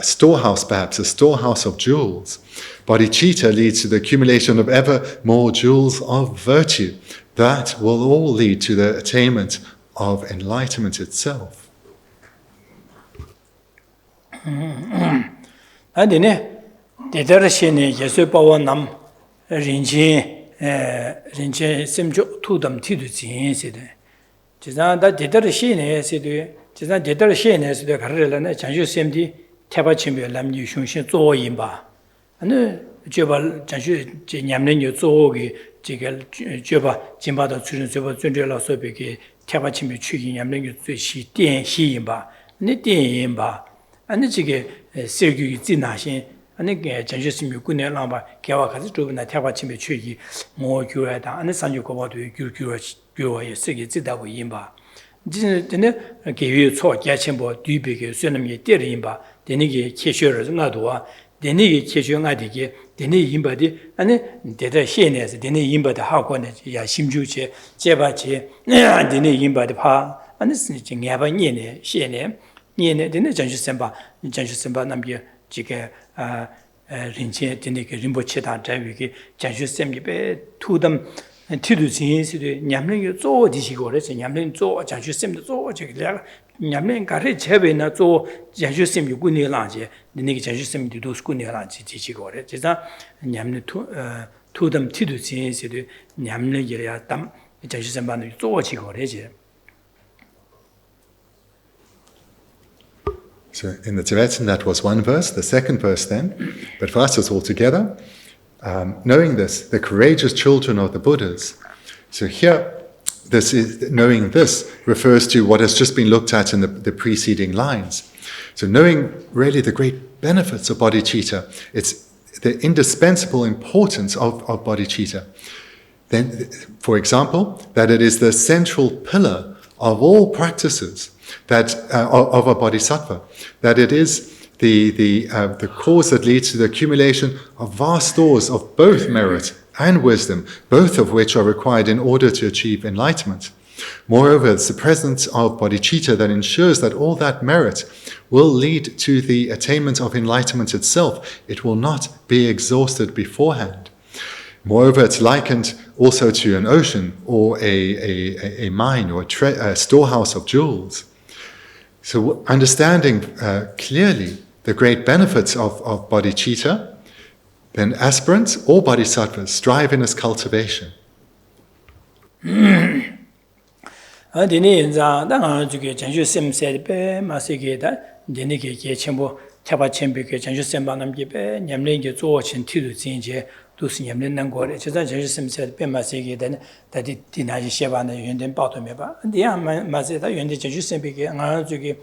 storehouse, perhaps, a storehouse of jewels. Bodhicitta leads to the accumulation of ever more jewels of virtue. That will all lead to the attainment of enlightenment itself. 안데네 대다르시네 예수 바원남 린체 심조 투담 티도 진세데 지난다 대다르시네 세데 지난 대다르시네 세데 가르relane 장주 셈디 태바침에 남니 흉신 조인바 아니 제발 장주 제 냠는 조기 지가 제바 진바도 주는 제바 준절라서 베게 태바침에 취기 냠는最시电시인바 네电인바 아니 지게 세규 진나신 아니 장주심이 군에 라바 개와 같이 조금나 태바침에 취기 뭐 교회다 아니 산주고바도 교회에 세계 지다고 인바 진네 개위 초 개침보 뒤비게 쓰는게 때리인바 되는게 계셔를 나도와 되는게 계셔가되게 되는 인바디 아니 대대 시내에서 되는 인바디 하고는 야 심주체 제바체 되는 인바디 파 아니 진짜 냐바니네 시내 니네 되는 장주sem바 남게 지게 린체 되는 게 림보체다 자위게 장주sem게 투담 티두진시도 냠는 조 디시고래서 냠는 조 장주sem도 조 저기 냠는 가르 제베나 조 장주sem이 군이라지 네게 장주sem도 도스군이라지 디시고래 제가 냠는 투 투덤 티도 진시도 냠내기야 담 전시선반을 쪼치고 그러지. So in the Tibetan, that was one verse, the second verse then. But for us, it's all together. Knowing this, the courageous children of the Buddhas. So here, knowing this refers to what has just been looked at in the preceding lines. So knowing really the great benefits of bodhicitta, it's the indispensable importance of bodhicitta. Then, for example, that it is the central pillar of all practices that of a bodhisattva, that it is the cause that leads to the accumulation of vast stores of both merit and wisdom, both of which are required in order to achieve enlightenment. Moreover, it's the presence of bodhicitta that ensures that all that merit will lead to the attainment of enlightenment itself. It will not be exhausted beforehand. Moreover, it's likened also to an ocean or a mine or a storehouse of jewels. So understanding clearly the great benefits of bodhicitta, then aspirants or bodhisattvas strive in its cultivation. Dini inza dang juge janju sem se be masige da dini ge ge chenbo taba chenbe ge janju sem ba nam ge be nyamlen ge zo chen ti du jin je du si nyamlen nang go le je zan janju sem se be masige da da di na ji she ba na yuen den ba to me ba di ya ma se da yuen de janju sem be ge nga juge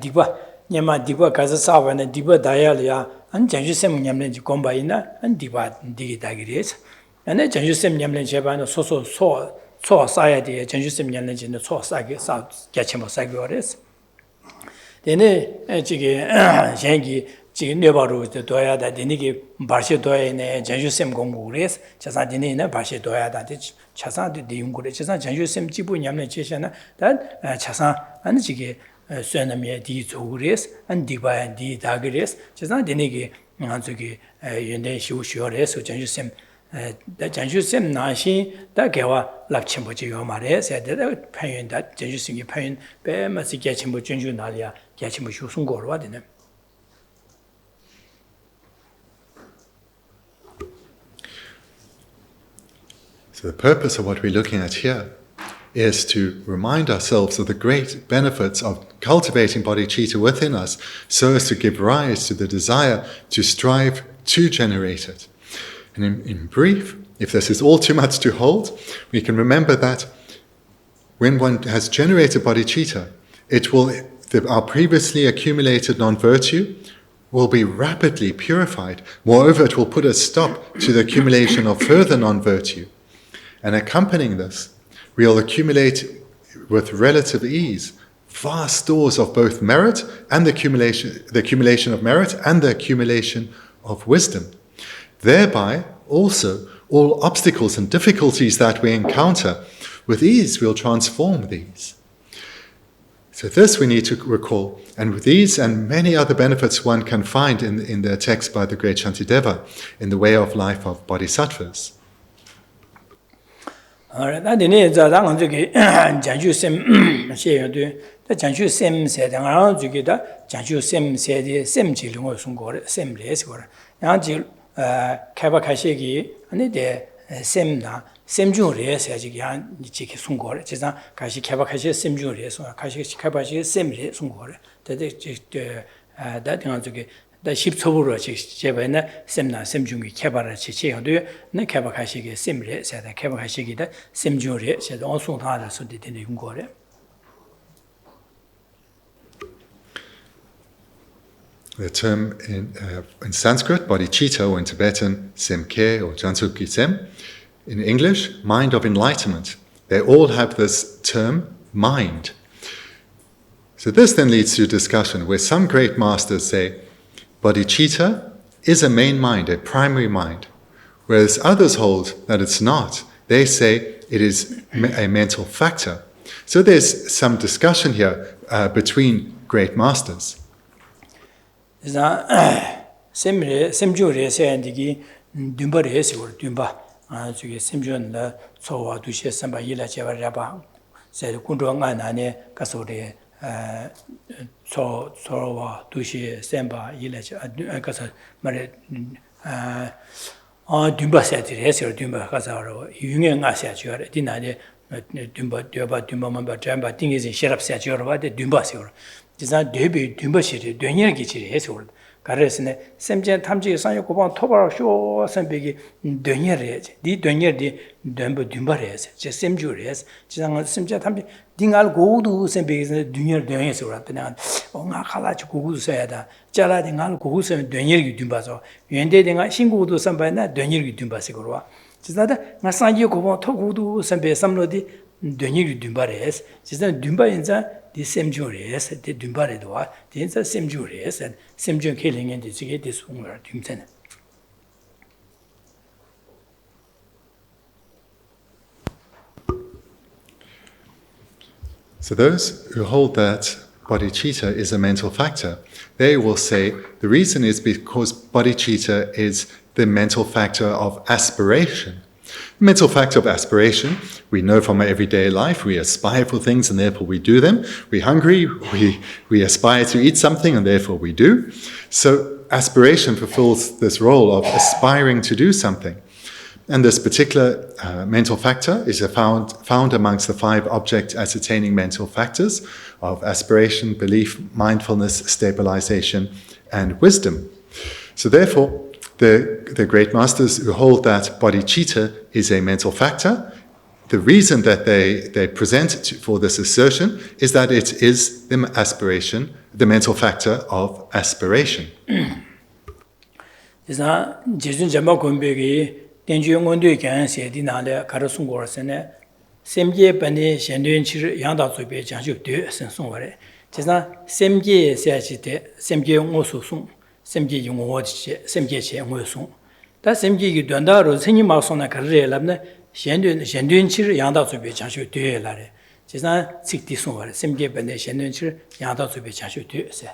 di ba nyama di ba ga sa ba na di ba da ya le ya an janju sem nyamlen ji gom ba ina an di ba di da ge re ane janju sem nyamlen je ba no so 초 사야디 전주심 년년진의 초 사기 사 개체모 사기어레스 데네 지게 현기 지금 뇌바로 도야다 데니게 바시 도야네 전주심 공부레스 자사 데니네 바시 도야다 차사디 디용고레 자사 전주심 지부 년년 제시나 단 차사 아니 지게 쇠남에 디 조그레스 안 디바야 디 다그레스 자사 데니게 저기 연대 시우시어레스 전주심 다 전주심 나시 다 개와 락침보지 요 말에 세대다 편연다 전주심이 편연 빼마시 개침보 전주 날이야 개침보 휴송고로 와되네. So the purpose of what we're looking at here is to remind ourselves of the great benefits of cultivating bodhicitta within us so as to give rise to the desire to strive to generate it. And in brief, if this is all too much to hold, we can remember that when one has generated bodhicitta, our previously accumulated non-virtue will be rapidly purified. Moreover, it will put a stop to the accumulation of further non-virtue. And accompanying this, we'll accumulate with relative ease vast stores of both merit and the accumulation of merit and the accumulation of wisdom. Thereby, also, all obstacles and difficulties that we encounter, with ease we'll transform these. So this we need to recall, and with these and many other benefits one can find in the text by the great Shantideva, in the way of life of bodhisattvas. 개박하시기 아니 데 셈나 셈중을 해야지 한 이렇게 송거래 제가 가시 개박하시 셈중을 해서 가시 개박하시 셈을 송거래 되게 다들 저기 다 10초부로 제가 셈나 셈중이 개발을 지체해도 네 개박하시기 셈을 해서 개박하시기다 셈중을 해서 어송하다 소리 되는 용거래. The term in Sanskrit, bodhicitta, or in Tibetan, semke or jansukki sem. In English, mind of enlightenment. They all have this term, mind. So this then leads to a discussion where some great masters say, bodhicitta is a main mind, a primary mind, whereas others hold that it's not. They say it is a mental factor. So there's some discussion here between great masters. 셈주레 세안디기 듬버레스 듬바 저기 셈주는 소와 두시 삼바 일라 제바라바 세 군도가 나네 가서레 소와 두시 셈바 일라 가서 말에 듄바 세지 해서 듄바 가서로 유행 아시아 주어래 디나네 듄바 되바 듄바만 봐 잠바 띵이지 셔럽 세지어로 봐데 듄바시오 지사 데비 듄바시리 되녀기 지리 해서 가르스네 샘제 탐지 상요 고방 토바로 쇼 샘비기 되녀래지 디 되녀디 덴바 듄바래지 제 샘주래지 지상 샘제 탐지 딩알 고도 샘비기 되녀서 그랬더니 뭔가 칼라지 고고도 써야다 자라딩알 고고 샘 되녀기 듄바서 연대딩아 신고도 선바나 되녀기 듄바시고 와 지사다 마상요 고방 토고도 샘베 삼로디 되녀기 듄바래지 지사 듄바인자 the same juries, the Dumbaridua, the same juries, and same junk killing and the this hunger Dumten. So those who hold that bodhicitta is a mental factor, they will say the reason is because bodhicitta is the mental factor of aspiration. Mental factor of aspiration, we know from our everyday life, we aspire for things and therefore we do them. We're hungry, we aspire to eat something and therefore we do. So aspiration fulfills this role of aspiring to do something. And this particular mental factor is found amongst the 5 object ascertaining mental factors of aspiration, belief, mindfulness, stabilization, and wisdom. So therefore, the great masters who hold that bodhicitta is a mental factor, the reason that they present for this assertion is that it is the aspiration, the mental factor of aspiration. semje yungwo semje che ngwe sung da semje gi danda ro senyi ma song na kar re lam na shenduen chi yang da zu be chang shu de la re ji san sik di sung wa semje ben de shenduen chi yang da zu be chang shu de se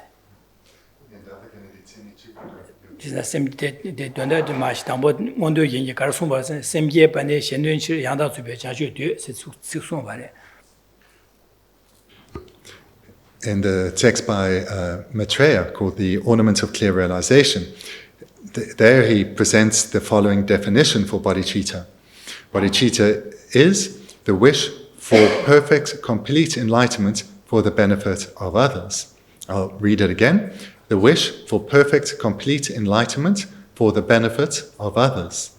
ji san semje de danda de ma shi dang bo won de yin ji kar sung ba semje ben de shenduen chi yang da zu be chang shu de se sik sung wa re. In the text by Maitreya called The Ornament of Clear Realization, there he presents the following definition for bodhicitta. Bodhicitta is the wish for perfect, complete enlightenment for the benefit of others. I'll read it again. The wish for perfect, complete enlightenment for the benefit of others.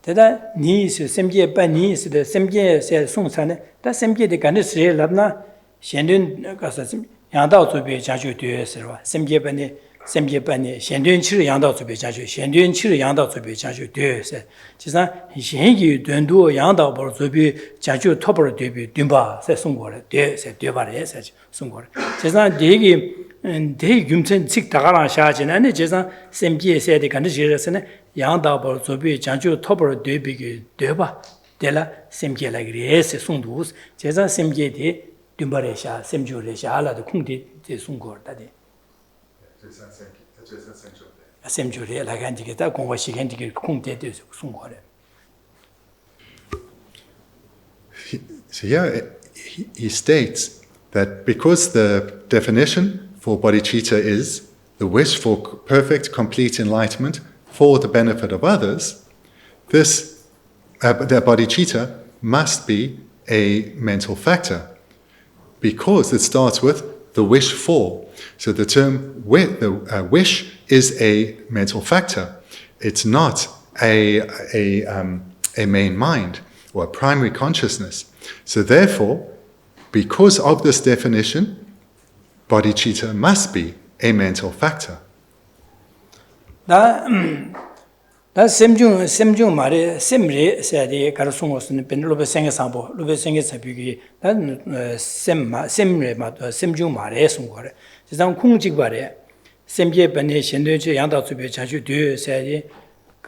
Tada ni su semje ba ni su de semje se song san da semje de gan de se labna xiandun ga sa yang dao zu bei jia ju de se ba semje ba ni xiandun qi yang dao zu bei jia ju xiandun qi yang dao zu bei jia ju de se ji san xian yi dun du yang dao bo zu bei jia ju to bo de bi dun ba se song guo le de se de ba le se song guo le ji san de gi de yumchen chik da ga la xia jin ne ji san semje se de gan de se se ne yang dao bo zu bei jia ju to bo de bi ge de ba de la semje la ge se song du ji san semje de dun ba le xia semju le xia la de kong de song guo da de semju le la gan ji ge da gong wa xi gan ji ge kong de song guo le. So here he states that because the definition for bodhicitta is the wish for perfect, complete enlightenment for the benefit of others, this the bodhicitta must be a mental factor because it starts with the wish for. So the term wish is a mental factor. It's not a main mind or a primary consciousness. So therefore, because of this definition, bodhicitta must be a mental factor. Da semjung mare semre sadi karasungos ne ben lobe senge sambo lobe senge sabi da semre ma semjung mare sungore jang kungjig bare semje bane shendwe che yang da zube cha ju de sadi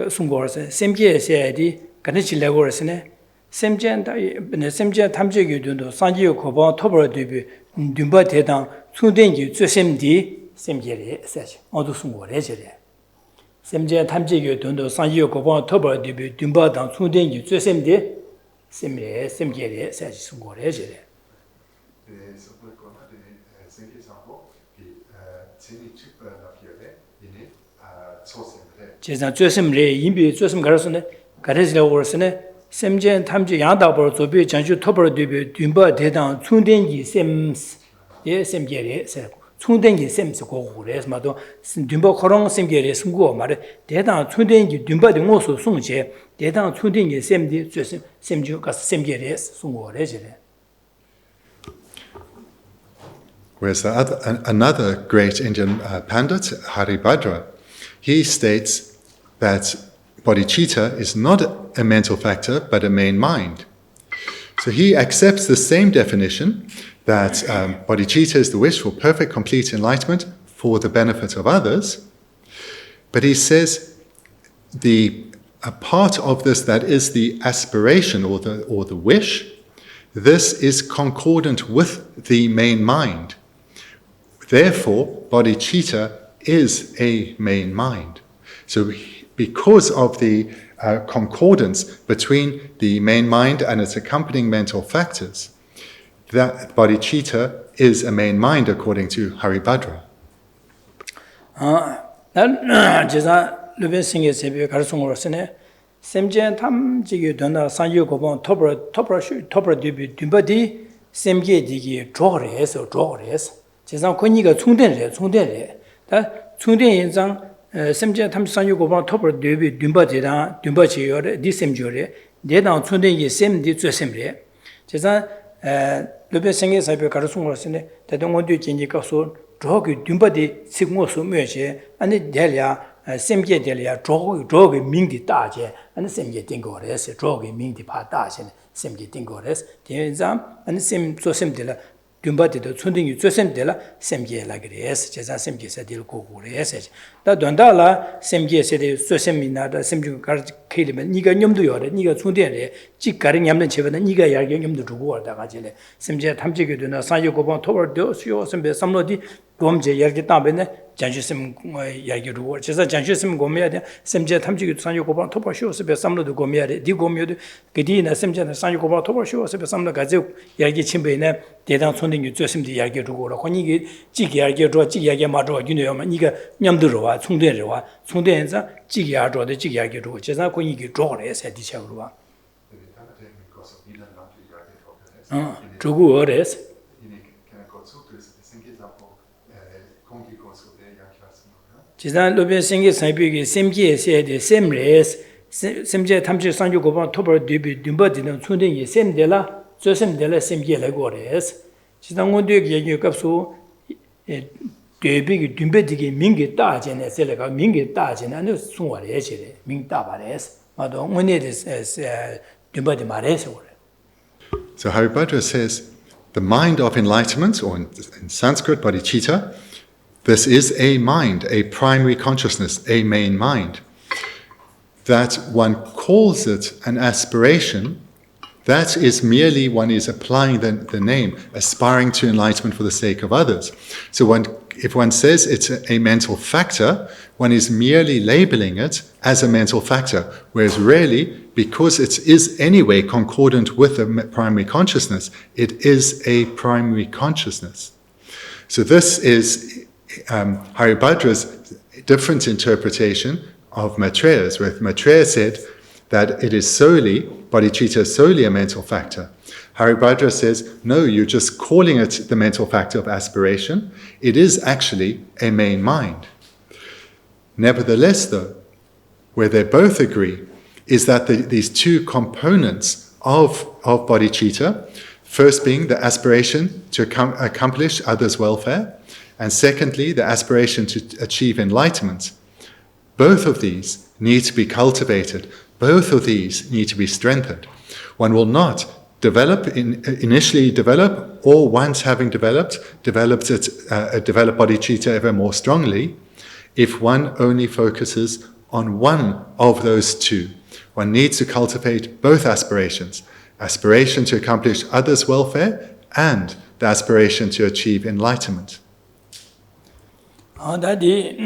sungor se semje sadi kan chi le gor se ne semje da ne semje tamje gyu do sanji ko ba tobro de bi dumba de dang chuden gi zhe semdi semje le se odu sungore je le semje tamje gyu do sanji ko ba tobro de bi dumba dang chuden gi zhe semdi semje le se sungore je le. 제가 조심래 인비 조심 가르스네 가르스라고 그러스네 샘제 탐지 양다버 조비 장주 토버 뒤비 dwimba 대당 충den기 셈스 예 셈게레 충den기 셈스 고고레스 마도 dwimba 코롱 셈게레 승고 말에 대당 충den기 dwimba 등오소 송제 대당 충den기 셈디 조심 셈주 가스 셈게레 송고레지레. Whereas another great Indian pandit, Haribhadra, he states that bodhicitta is not a mental factor but a main mind. So he accepts the same definition that bodhicitta is the wish for perfect, complete enlightenment for the benefit of others, but he says a part of this that is the aspiration or the wish, this is concordant with the main mind. Therefore, bodhicitta is a main mind. So because of the concordance between the main mind and its accompanying mental factors, that bodhicitta is a main mind according to Haribhadra. 제가 르베싱의 세비에 가르쳐온 것은 샘제 탐지기 되나 산유 고본 토버 뒤비 dwimba디 샘게 디기 조거래서 제가 권위가 충전래 다 충전 인상 샘제 탐지 산유 고본 토버 뒤비 dwimba지요래 디셈조래 내당 충전이 샘디 쯧셈래 제가 르베싱의 세비에 가르쳐온 것은 대동원도 진지가서 저기 dwimba디 sigmo서 뭐지 아니 될야 샘게 될야 저기 민디 따제 아니 샘게 띵거래서 저기 민디 파 따제 샘게 띵거래서 대장 아니 샘 조셈들라 dwimba디도 춘딩이 조셈들라 샘게라 그래서 제자 샘게서들 고고래서 다 돈달라 샘게서들 조셈이나다 샘주 가르케리면 네가 념도 요래 네가 춘대래 직가ring 냠는 제보다 네가 야게 념도 두고 왔다가 지래 샘제 탐지게 되나 사유고번 토벌도 수요 샘베 삼로디 곰제 열기 따베네 장주심 야기로 제가 장주심 고미야 돼 샘제 탐지기 산유고번 토벌쇼스베 삼로도 고미야 돼 디고미도 그디나 샘제 산유고번 토벌쇼스베 삼로 가지 야기 침베네 대당 손등이 쯧심디 야기로라 권이기 지기 야기로 지기 야기 마로 유네요마 니가 냠들어와 총대로와 총대에서 지기 야로데 지기 야기로 제가 권이기 조래 세디차로와 조고 어레스 지난 로베 생계 사이비게 샘기에 세데 샘레스 샘제 탐지 산주 고번 토버 뒤비 dwimba디는 춘딩이 샘데라 조셈데라 샘게라 고레스 지난 원도의 얘기 값소 뒤비게 dwimba디게 민게 따제네 셀레가 민게 따제네 아니 송와레지레 민 따바레스 마도 원네데 dwimba디 마레스 고레. So Haribhadra says the mind of enlightenment, or in Sanskrit bodhicitta, this is a mind, a primary consciousness, a main mind. That one calls it an aspiration, that is merely one is applying the name, aspiring to enlightenment for the sake of others. So if one says it's a mental factor, one is merely labeling it as a mental factor, whereas really, because it is anyway concordant with the primary consciousness, it is a primary consciousness. So this is Haribhadra's different interpretation of Maitreya's, where Maitreya said that it is solely, bodhicitta is solely a mental factor. Haribhadra says, no, you're just calling it the mental factor of aspiration. It is actually a main mind. Nevertheless, though, where they both agree is that these two components of bodhicitta, first being the aspiration to accomplish others' welfare, and secondly, the aspiration to achieve enlightenment. Both of these need to be cultivated. Both of these need to be strengthened. One will not initially develop, or once having developed bodhicitta ever more strongly, if one only focuses on one of those two. One needs to cultivate both aspirations. Aspiration to accomplish others' welfare and the aspiration to achieve enlightenment. 다디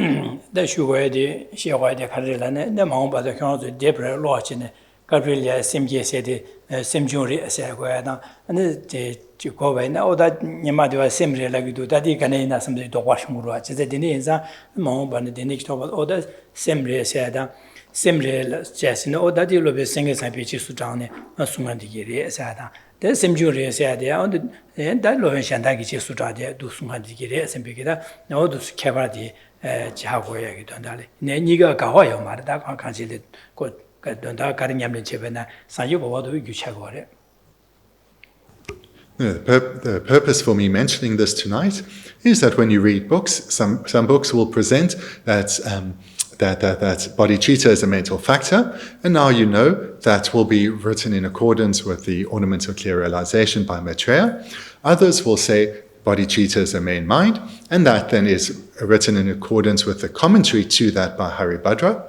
다 슈고에디 시와이데 카르라네 내 마음 받아 경험도 데브레 로아치네 Gabriel Simge said Simjuri Saguana, and the Governor, or that Yamadu Simre like do that, he can in somebody to wash Murach, the Dineza, Mom, but the next over others, Simre said, Simre Jess, no, that you will be singers and pitches to Johnny, a Sumandi Sada. The Simjuri said, and that Loven Shandaki Sutra, do Sumandi and Bigida, no, those Cavadi, Jagoya, Dondali. Niga Gahoya, Mada, considered good. The purpose for me mentioning this tonight is that when you read books, some books will present that bodhicitta is a mental factor, and now you know that will be written in accordance with the Ornament of Clear Realization by Maitreya. Others will say bodhicitta is a main mind, and that then is written in accordance with the commentary to that by Haribhadra.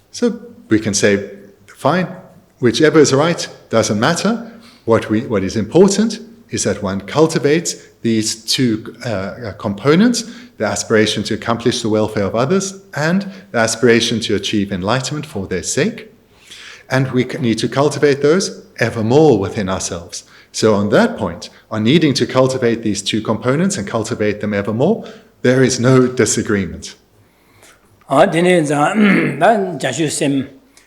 So we can say, fine, whichever is right, doesn't matter. What is important is that one cultivates these two components, the aspiration to accomplish the welfare of others and the aspiration to achieve enlightenment for their sake. And we need to cultivate those ever more within ourselves. So on that point, on needing to cultivate these two components and cultivate them ever more, there is no disagreement.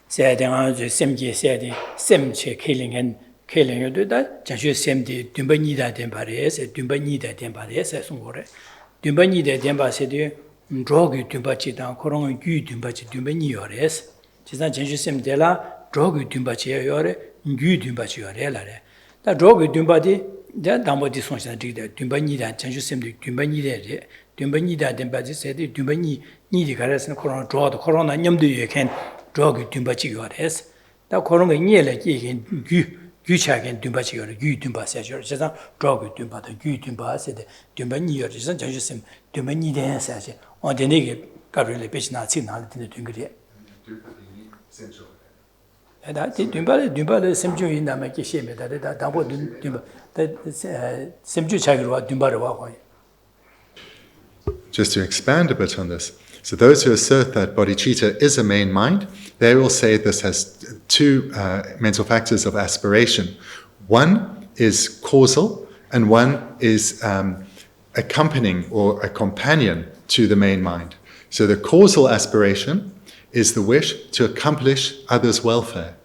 Said Simji said Simche killing and killing you do that. Just same the Dumbanida Dempares, Dumbanida Dempares, as Sungore. Dumbanida Demba said, Drogu Dumbachi down, Coron Gu Dumbachi Dumbaniores. Just not Jensu Sim della, Drogu Dumbachi Yore, Gu Dumbachi Yorelare. That Drogu Dumbadi, that Dambo dysfunction did that Dumbanida, Jensu Sim the Dumbanida, Dumbanida Dembadi said, Dumbani, Nidi Caras and Coron draw the Corona Yamdu you can. Drug Dumbachi Gores. That Coronga nearly Guchak Dumbachi or Gu Dumba says, just a drug Dumba, the Gu Dumba said, Dumbani or just some Dumani dance on the negative Gabriel Pechna signal in the Dungri. And I did Dumba Simju in the Makishim, that Dambo Dumba, that Simju Chagua Dumba. Just to expand a bit on this. So those who assert that bodhicitta is a main mind, they will say this has two mental factors of aspiration. One is causal, and one is accompanying or a companion to the main mind. So the causal aspiration is the wish to accomplish others' welfare.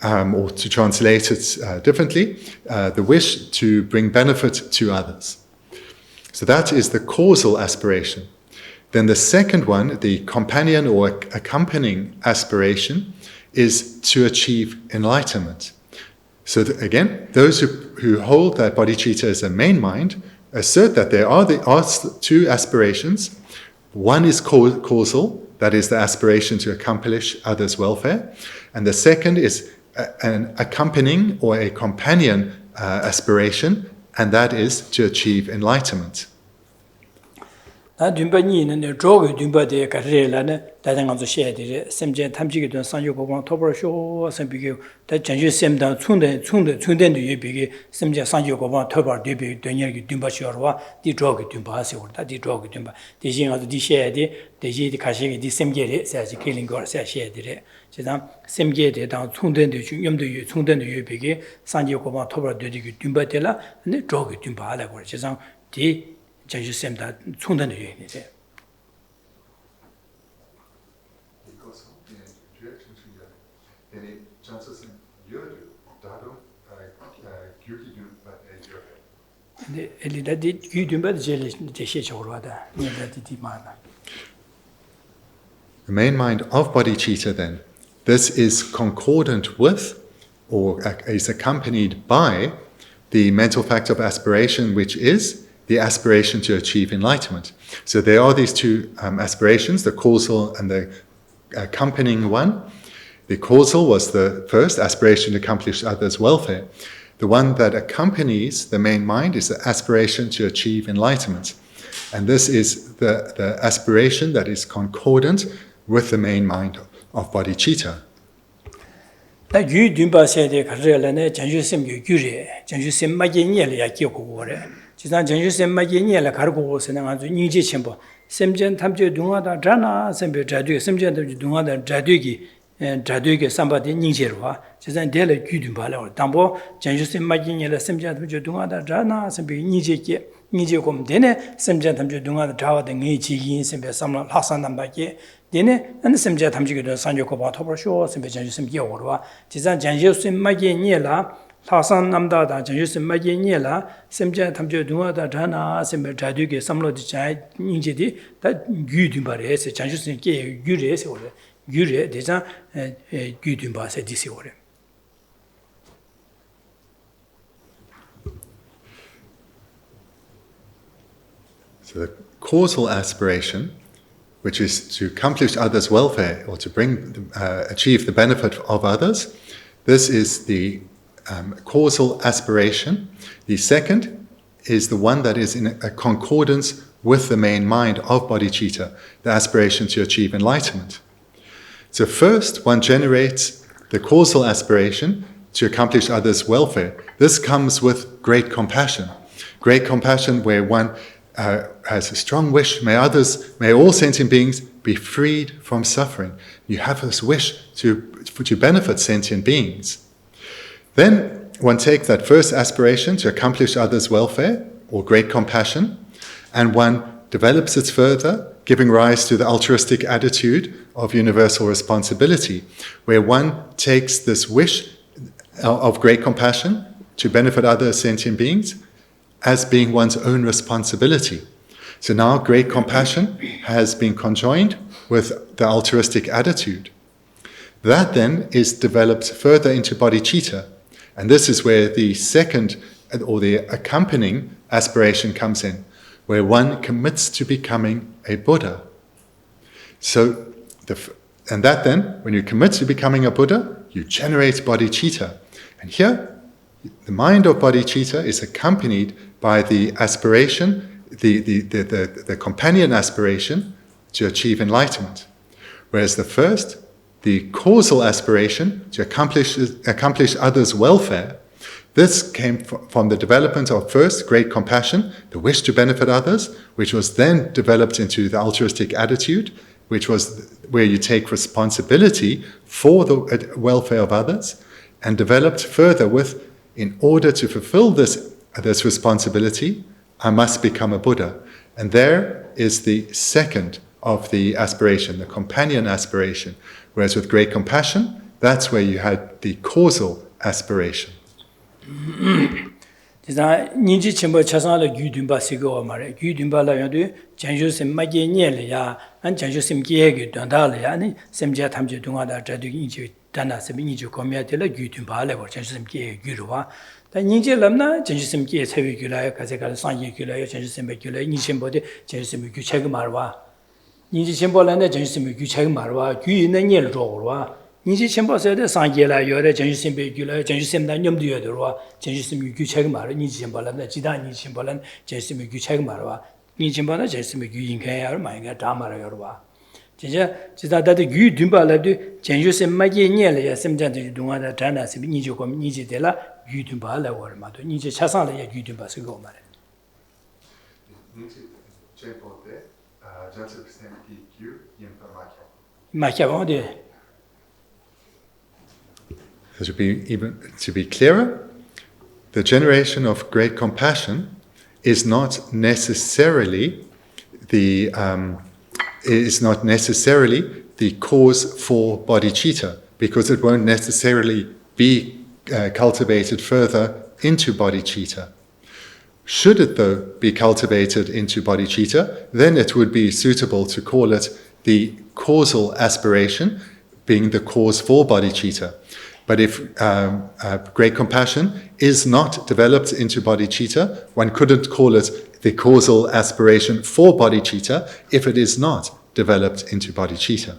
Or to translate it differently, the wish to bring benefit to others. So that is the causal aspiration. Then the second one, the companion or accompanying aspiration, is to achieve enlightenment. So again, those who hold that bodhicitta is a main mind assert that there are two aspirations. One is causal, that is the aspiration to accomplish others' welfare. And the second is an accompanying or a companion aspiration, and that is to achieve enlightenment. Dumbani and the drug Dumba de Carrela, that on the shade, Semjan Tamjik and San Yoko Tober Show, some big that changes Sem down Tunden to you big, Semja San Yoko Tober, Dubi, Dunya Dumbashorwa, the drug Dumbasi or that the drug Dumba. The Jing of the shade, the Ji Kashi, the Semgate says killing or says shade. Semgate down Tunden to Yum to you, Tunden to you big, San Yoko Tober, Dumbatella, and the drug Dumba, which is on the Geshe Thubten Rabten 충분히 유행이죠. Because in reaction to your any chances in your datum gyuki but 근데 엘리다디 gyudumba 제시적으로 하다. 엘리다디 마나. The main mind of bodhicitta then, this is concordant with or is accompanied by the mental factor of aspiration, which is the aspiration to achieve enlightenment. So there are these two aspirations, the causal and the accompanying one. The causal was the first, aspiration to accomplish others' welfare. The one that accompanies the main mind is the aspiration to achieve enlightenment. And this is the aspiration that is concordant with the main mind of bodhicitta. 다 규준바 세대 가르려네 전주심 규규리 전주심 마게니엘이 야기고고래 지난 전주심 마게니엘 가르고 오서는 아주 닝지 첨부 샘전 탐제 동화다 자나 샘베 자뒤 샘전 탐제 동화다 자뒤기 자두게 삼바디 닝제로와 제산 델레 규든 발로 담보 전주심 마진이라 심자 탐주 동하다 자나 심비 니제게 니제곰 되네 심자 탐주 동하다 자와데 니지긴 심베 삼라 하산남바게 되네 안 심자 탐주게 산조고 바토버쇼 심베 전주심 예오로와 제산 전주심 마진이라 하산남다다 전주심 마진이라 심자 탐주 동하다 자나 심베 자두게 삼로디 자 니제디 다 규든 발에서 전주심 게 규레서 오래 유래 대자 규든 바세 디시오레. So the causal aspiration, which is to accomplish others' welfare or to achieve the benefit of others, this is the causal aspiration. The second is the one that is in a concordance with the main mind of bodhicitta, the aspiration to achieve enlightenment. So first, one generates the causal aspiration to accomplish others' welfare. This comes with great compassion where one has a strong wish, may all sentient beings be freed from suffering. You have this wish to benefit sentient beings. Then one takes that first aspiration to accomplish others' welfare, or great compassion, and one develops it further, giving rise to the altruistic attitude of universal responsibility, where one takes this wish of great compassion to benefit other sentient beings as being one's own responsibility. So now great compassion has been conjoined with the altruistic attitude. That then is developed further into bodhicitta, and this is where the second or the accompanying aspiration comes in, where one commits to becoming a Buddha. And that then, when you commit to becoming a Buddha, you generate bodhicitta. And here, the mind of bodhicitta is accompanied by the aspiration, the companion aspiration to achieve enlightenment. Whereas the first, the causal aspiration to accomplish others' welfare, this came from the development of first great compassion, the wish to benefit others, which was then developed into the altruistic attitude, which was where you take responsibility for the welfare of others, and developed further with, in order to fulfill this responsibility, I must become a Buddha. And there is the second of the aspiration, the companion aspiration. Whereas with great compassion, that's where you had the causal aspiration. Disa ninji chimbo chasala gyudumba sigo mare gyudumba la yadu janju sim magye nyele ya an janju sim gyege dondala ya ni semja thamje dunga da jadu inji dana sim inji komya de la gyudumba la janju sim gyege gyurwa da ninji lamna janju sim gyege sewi gyula ka se ka sangye gyula ya janju sim gyula ni chimbo de janju sim gyu cheg marwa ninji chimbo la ne janju sim gyu cheg marwa gyu ne nyel rogwa 니지 첨보서에 상계라 요래 전주심배 규라 전주심다 념도 요더와 전주심 규책 말은 니지 첨보라는 지다 니지 첨보는 전주심 규책 말와 니지 첨보는 전주심 규인가야 말이가 다 말아요 봐 진짜 지다다도 규 듬발라도 전주심 마게 녀래 심장도 동안다 단다스 니지 고 니지 되라 규 듬발라 워마도 니지 차상래 규 듬바스 고 말해 니지 첨보데 전주심 규 임파마케 마케본데 So to be clearer, the generation of great compassion is not necessarily the cause for bodhicitta, because it won't necessarily be cultivated further into bodhicitta. Should it though be cultivated into bodhicitta, then it would be suitable to call it the causal aspiration, being the cause for bodhicitta. But if great compassion is not developed into bodhicitta, one couldn't call it the causal aspiration for bodhicitta if it is not developed into bodhicitta.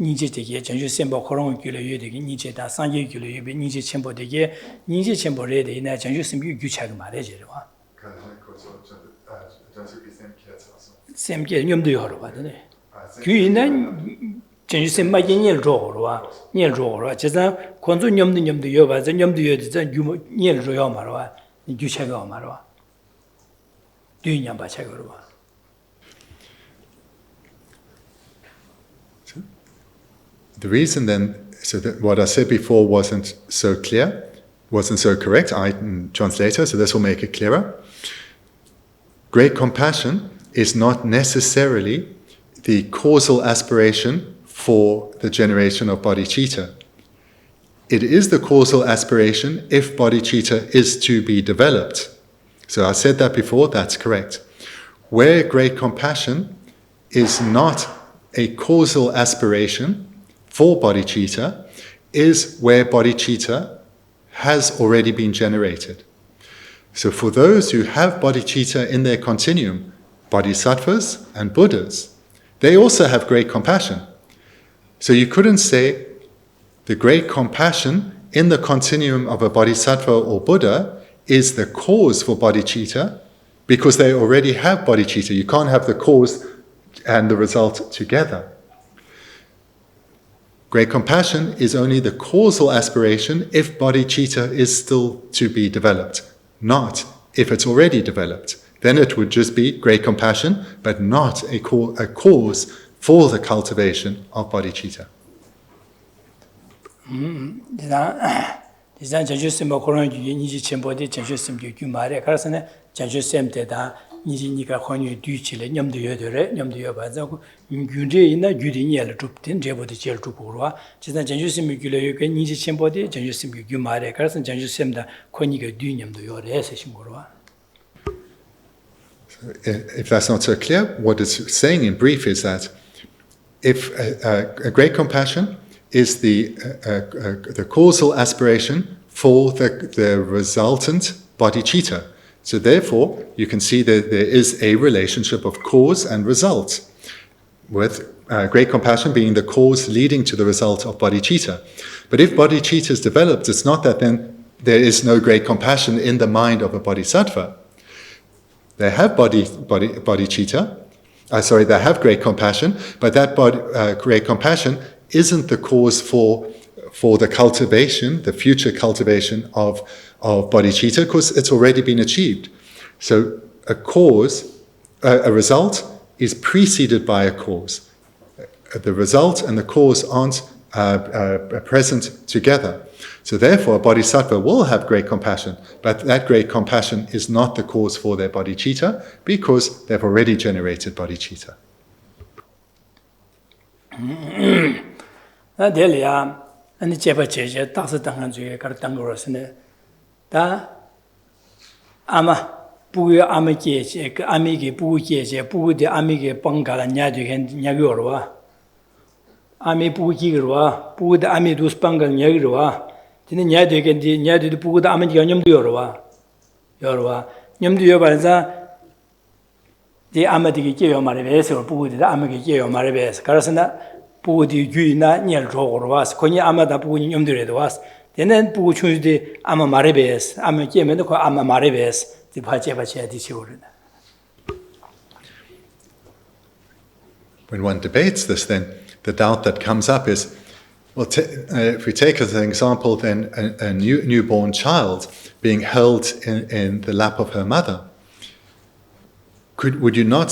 니제 되게 전주 셈보 코롱 규례 되게 니제 다 상계 규례 니제 첨보 되게 니제 첨보래 되나 전주 셈비 규차가 말해지려 와. 셈게 념도 여러 받네. 규인은 전주세 마게 ཉel 조로와 ཉel 조로와 제가 권조 념도 여봐 념도 여자 ཉel 조여 말와 규체가 말와 뒤냐 봐 책으로 봐. The reason then, so that what I said before wasn't so clear, wasn't so correct, I translate it, so this will make it clearer. Great compassion is not necessarily the causal aspiration for the generation of bodhicitta. It is the causal aspiration if bodhicitta is to be developed. So I said that before, that's correct. Where great compassion is not a causal aspiration for bodhicitta is where bodhicitta has already been generated. So for those who have bodhicitta in their continuum, bodhisattvas and Buddhas, they also have great compassion. So you couldn't say the great compassion in the continuum of a bodhisattva or Buddha is the cause for bodhicitta because they already have bodhicitta. You can't have the cause and the result together. Great compassion is only the causal aspiration if bodhicitta is still to be developed, not if it's already developed. Then it would just be great compassion, but not a cause for the cultivation of bodhicitta. Dizan janju simba koran yu niji chenpo de janju sim yu mare karasane janju sem de da niji nika khonyu du chile nyamdu yodore nyamdu yoba za ku gyunje ina gyudi nyel truptin jebo de chel trupurwa dizan janju sim yu le yu ke niji chenpo de janju sim yu mare karasane janju sem da khonyi ge du nyamdu yore se shimurwa. If that's not so clear, what it's saying in brief is that if a great compassion is the causal aspiration for the resultant bodhicitta. So therefore, you can see that there is a relationship of cause and result, with great compassion being the cause leading to the result of bodhicitta. But if bodhicitta is developed, it's not that then there is no great compassion in the mind of a bodhisattva. They have bodhicitta, they have great compassion, but that great compassion isn't the cause for the cultivation, the future cultivation of bodhicitta, because it's already been achieved. So a result is preceded by a cause. The result and the cause aren't present together. So therefore, a bodhisattva will have great compassion, but that great compassion is not the cause for their bodhicitta, because they've already generated bodhicitta. Delia, and the Jebache, Tasa Tanganju, Kartangorosne, da Ama, Puya Amike, Amige, Puye, Pu de Amige, Pangala, Nyadu, and Nyagurwa. Ami Pukirwa, Pu the Amidus Pangal Nyagurwa, then Nyadu and the Nyadu Pu the Amigam Yorwa. Yorwa, Nyamdu Yobaza, the Amatiki Marives or Pu the Amigi Marives, Karasana. Pu di yu na nyel ro was konyi amada pu nyum dire was then pu chu de ama marebes ama keme ko ama marebes di phache di churna. When one debates this, then the doubt that comes up is, well, if we take as an example then a newborn child being held in the lap of her mother, could you not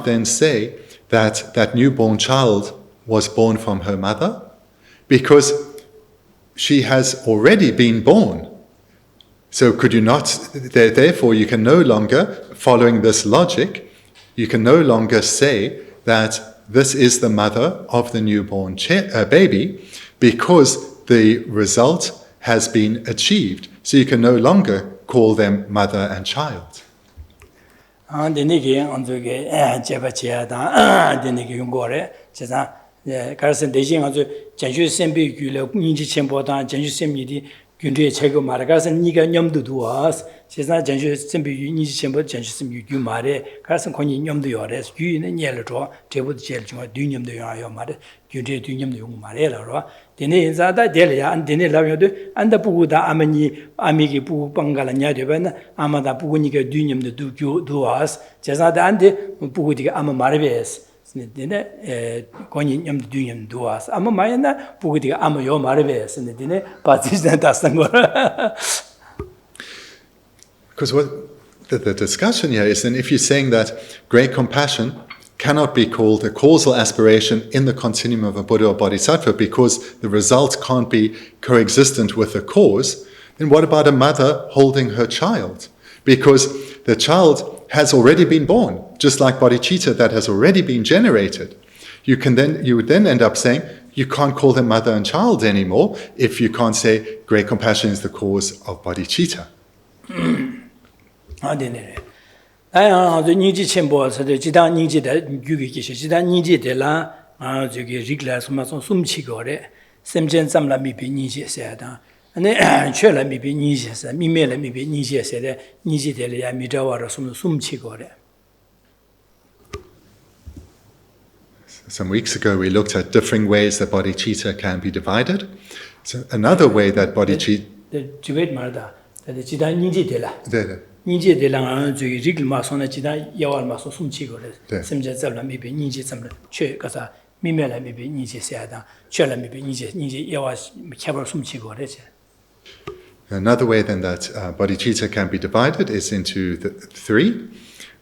then say that newborn child was born from her mother? Because she has already been born. So could you not, therefore you can no longer, following this logic, you can no longer say that this is the mother of the newborn baby, because the result has been achieved. So you can no longer call them mother and child. Denigi on the Jebachia, Denigi Gore, Chesa, Carson Dejing on the Janju Sembi, Ninji Chempotan, Janju Semidi, Gundri Chego Maragas and Niga Nyum do us, Chesa Janju Sembi, Ninji Chempo, Janju Semu, Mare, Carson Coni Nyum the Ores, you in a yellow draw, table jail, Dunium the Yamare, Gundri Dunium the Marella, Dene Zada Delia, and Dene Lavio, and the Puda Amani, Amigi Pu Pangalanya, Amada Puniga Dunium the do us, Chesa Dande, Pudi Ama Marves, dine konyi nyam dunyam duas ama mayana bugudi ama yo marbe dine patizna dasangora. Because what the discussion here is, then if you're saying that great compassion cannot be called a causal aspiration in the continuum of a Buddha or Bodhisattva because the result can't be coexistent with the cause, then what about a mother holding her child? Because the child has already been born, just like bodhicitta that has already been generated. You would then end up saying you can't call them mother and child anymore if you can't say great compassion is the cause of bodhicitta. Niji Chenpo said, Jida Niji that Yugi Jida Niji de la Rigla Sumason Sumchigore, Semjen Samla Mipi Niji said, and then Chela Mipi Niji said, Mimela Mipi Niji said, Niji de la Midawara Sumchigore. Some weeks ago, we looked at different ways that bodhicitta can be divided. So another way that bodhicitta... The Tibet Marda, the Jida Niji de la. Niji de la Rigl Mason, Jida Yawal Mason Sumchigore, Semjen Samla Mipi Niji Samla, Che Kasa, Mimela Mipi Niji said, Chela Mipi Niji Yawas Kabar Sumchigore. Another way then that bodhicitta can be divided is into the three,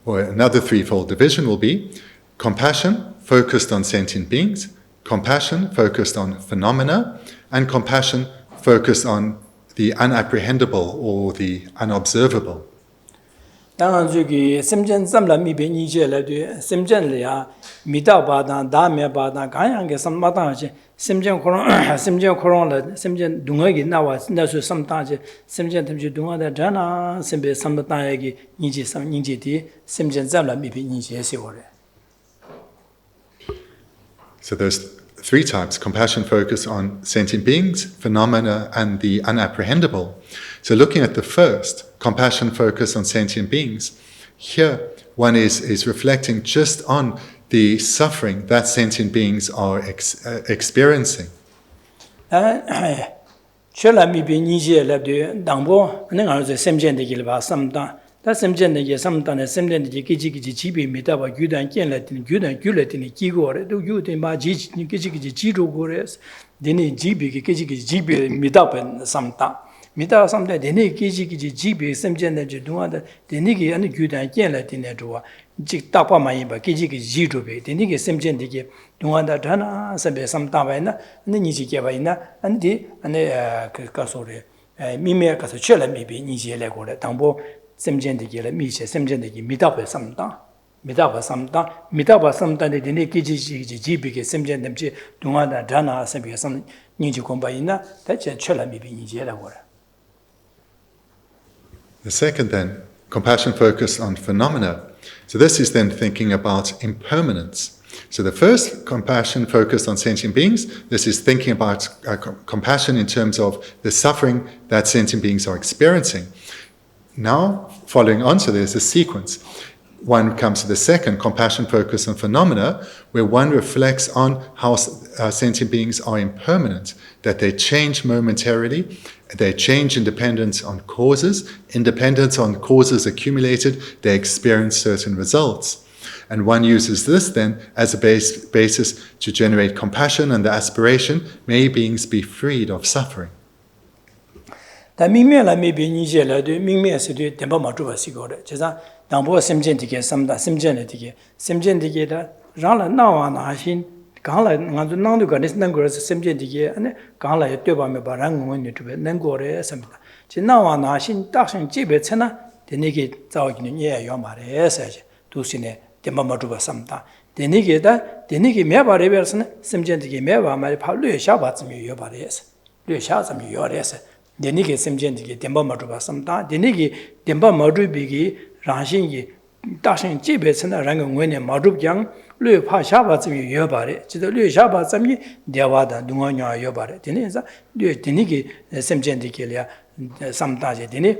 or another threefold division will be compassion, focused on sentient beings, compassion focused on phenomena, and compassion focused on the unapprehendable or the unobservable. Semjen Samla Mipi Niji Ladu, Semjen Lia, Mita Badan, Damia Badan, Gayang, Samatan, Semjen Koron, Semjen Dungagi Nawa, Nasu Samtaji, Semjen Temji Dunga, Jana, Sembe Sambatayagi, Niji Sam Niji, Semjen Samla Mipi Niji Siore. So there's three types: compassion focused on sentient beings, phenomena, and the unapprehendable. So looking at the first, compassion focused on sentient beings, here one is reflecting just on the suffering that sentient beings are experiencing. Chela Mipi Niji Labdu, Dambo, and then I was a Semjen de Gilba Samta. That's Semjen de Samtan, Semjen de Kiji, Mitaba, Gudan, Latin, Gudan, Gulatin, Kigore, do you think my Kiji Gores, Dini Jibi, Kiji, Mitapan, Samta. Mita sometime, Dini Kiji, Semjen de Duanda, the Nigi and Gudan, Latin, Edua, Tapa Maiba, Kiji, Jirubi, the Nigi Semjen de Duanda Dana, Sabe, Samtavana, and the Niji Gavaina, and the Casore, Mimia Casachella, maybe Niji Legore, Tambo. Semjen de Gila Misha, Semjen de Mitapa Samta, Mitapa Samta, the Nikiji, Jibi, Semjen Demchi, Dumana, Dana, Semia, some Niji Combaina, that's a Chela maybe Nijela. The second then, compassion focused on phenomena. So this is then thinking about impermanence. So the first, compassion focused on sentient beings, this is thinking about compassion in terms of the suffering that sentient beings are experiencing. Now, following on, so there's a sequence. One comes to the second, compassion focused on phenomena, where one reflects on how sentient beings are impermanent, that they change momentarily, they change independent on causes accumulated, they experience certain results. And one uses this then as a basis to generate compassion and the aspiration, may beings be freed of suffering. The Mimela may be Nigella, the Mimia Sidu, Tempo Matuba Sigore, Chesa, Dambo Semgentica, Samda Semgenetica, Semgentica, Rala Nawan Hashin, Gala, Nanduga, is Nangores, Semgentica, and Gala Tuba Barang when you to Nangore, Samda. Chinawan Hashin, Tashin Chibetsena, the Niki Tawin, Yomare, Essage, Tusine, Tempo Matuba Samda. The Niki, the Niki Meba Reverson, Semgentica Meba, my Palu Shabats me your bodies. Lu Shazam your essay. The Niki Semgentica, Tempo Matuba Samda, the Niki, Tempo Madubigi, Ranshingi, Tashin Chibetsena, Rangan when a Madub Yang, Lu Pa Shabats me your body. To the Lu Shabatsami, Diawada, Dunga your body. Denisa, the Niki Semgentica. Sometimes dini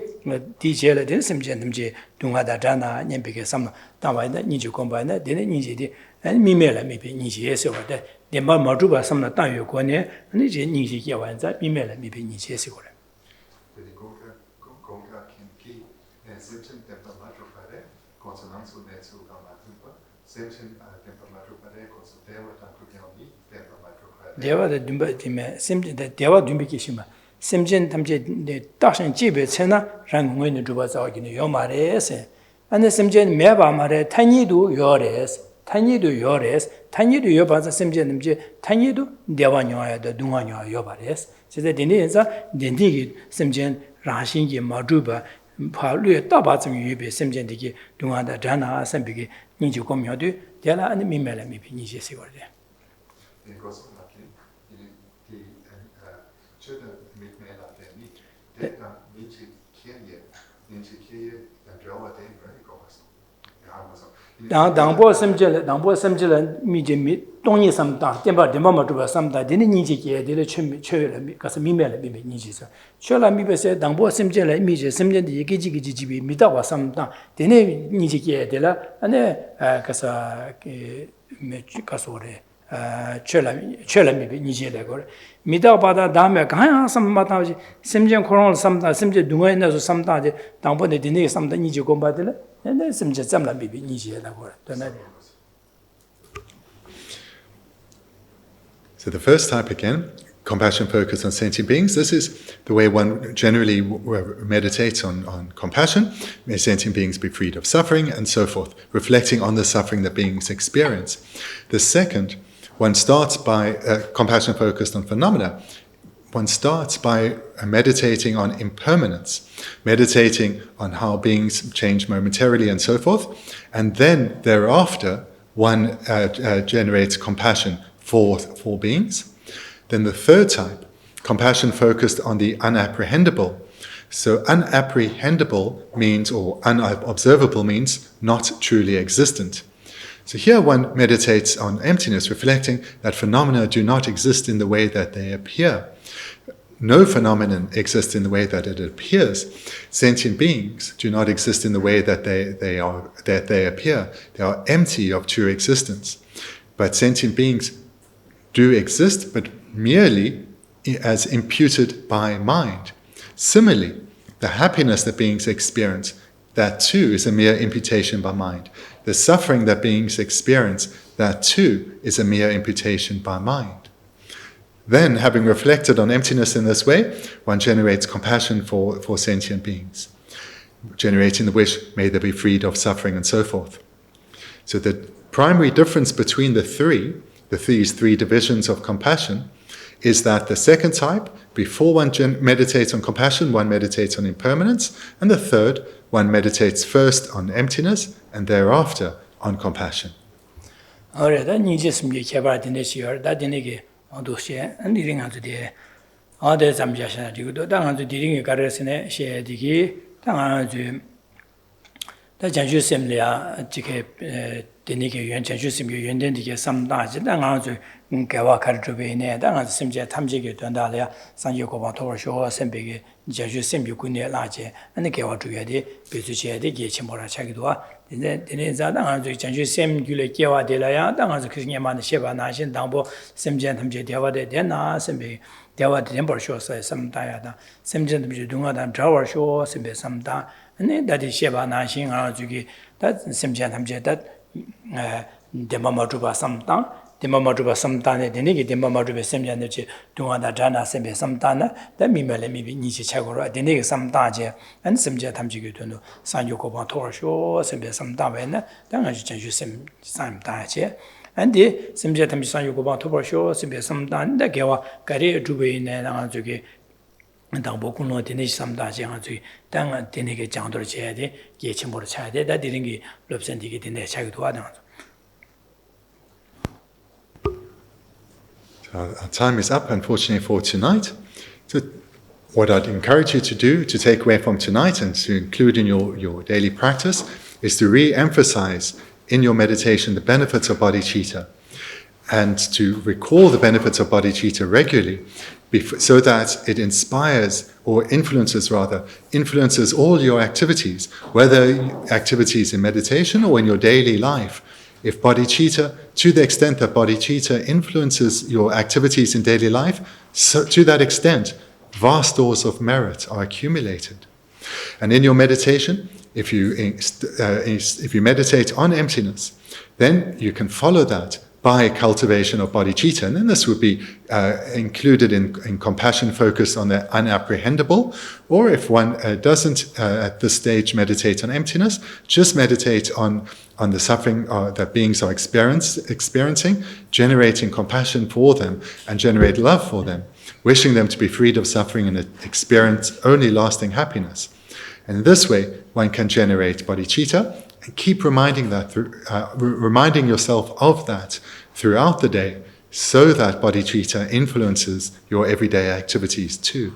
DJ la dini semjentumji dunga da dana nyembike sam tawa da niji combine dini niji di mimela mipi niji yeso da demba majuba samna tayo ko ne niji niji ye wan za mimela mipi niji yeso ko Deva the Dumba Time, simply the Deva Dumbikishima, Simjin Tamje, Dashan Jibe, Sena, Rangun Jubas Orgin, Yomares, and the Simjin Meva Mare, Tiny do Yores, Tiny do Yores, Tiny do Yobas, Simjin, Tiny do Devanoya, the Dumano Yobares, so the Dineza, Dindi, Simjin, Rashingi, Maduba, Palu, Tabatsum Yubi, Simjin, Dumanda, Jana, Sambiki, Ninju Comiodu, Della and Mimela, maybe Niji Sigurd. Dangbo Samjil, Mijimi, Donny some down, Demba Demama some that didn't need to get the church because Mimel Nijis. Shola Miba said, Dangbo Samjil, Mijis, Simjan, the Gigi, Midawa some down, didn't need to get the la, and Casa Casore. Chela maybe Nijela. Mida Bada Dame, Kaya, some Mataji, Simjan Coron, some Simja Duena, some time, down when they deny some Niji Gombadilla, and then Simja Zamla maybe Nijela. So the first type again, compassion focused on sentient beings. This is the way one generally meditates on compassion. May sentient beings be freed of suffering and so forth, reflecting on the suffering that beings experience. The second, one starts by compassion focused on phenomena. One starts by meditating on impermanence, meditating on how beings change momentarily and so forth, and then thereafter one generates compassion for beings. Then the third type, compassion focused on the unapprehendable. So unapprehendable means, or unobservable means, not truly existent. So here one meditates on emptiness, reflecting that phenomena do not exist in the way that they appear. No phenomenon exists in the way that it appears. Sentient beings do not exist in the way that they appear. They are empty of true existence. But sentient beings do exist, but merely as imputed by mind. Similarly, the happiness that beings experience, that too is a mere imputation by mind. The suffering that beings experience, that too is a mere imputation by mind. Then, having reflected on emptiness in this way, one generates compassion for sentient beings, generating the wish, may they be freed of suffering and so forth. So the primary difference between these three divisions of compassion is that the second type, before one meditates on compassion, one meditates on impermanence, and the third, one meditates first on emptiness and thereafter on compassion. Bendigo yuan chen shu sim ge yuan den de sam da ji da nga zu ge wa kar zhu bei ne da nga sim je tam ji ge duan da le ya sang ye ko ba to shuo sem bei ge jia shu sim bi gu ne la jie an ge wa zhu ye de bei zu jie de ge chen mo ra cha ge duo de ne za da nga zu chen shu sim gu le ge wa de la ya da nga zu ke ne ma ne xie ba na xin dang bo sim jian tam je de wa de na sim bei de wa de bo shuo sai sam da ya da sim jian tam je dung wa da zhao wa shuo sim bei sam da ne da de xie ba na xin a zu ge da sim jian tam je da Demamajuba Samtang, Demamajuba Samtane, the Niki Demamajuba Semjanachi, Duana Jana Sembe Samtana, the Mimele maybe Nichi Chagora, the Niki Samtaje, and Semja Tamjigutuno, San Yokoban Torasho, Sembe Samtavena, Dangaji Sem Samtache, and the Semja Tamsan Yokoban Torasho, Sembe Samtan, the Gawa, Gare Jubi and Anzuki. And Bokuno Dinish some Daji, Dang Diniki Jandor Chade, Gachimor Chade, that didn't get Lobsang Dorje in the Chagatuan. Our time is up, unfortunately, for tonight. So what I'd encourage you to do, to take away from tonight and to include in your daily practice, is to re-emphasize in your meditation the benefits of bodhicitta and to recall the benefits of bodhicitta regularly, so that it inspires, or influences all your activities, whether activities in meditation or in your daily life. If bodhicitta, to the extent that bodhicitta influences your activities in daily life, so to that extent, vast stores of merit are accumulated. And in your meditation, if you meditate on emptiness, then you can follow that by cultivation of bodhicitta. And then this would be included in compassion focused on the unapprehendable. Or if one doesn't at this stage meditate on emptiness, just meditate on the suffering that beings are experiencing, generating compassion for them and generate love for them, wishing them to be freed of suffering and experience only lasting happiness. And in this way, one can generate bodhicitta and keep reminding yourself of that throughout the day, so that bodhicitta influences your everyday activities too.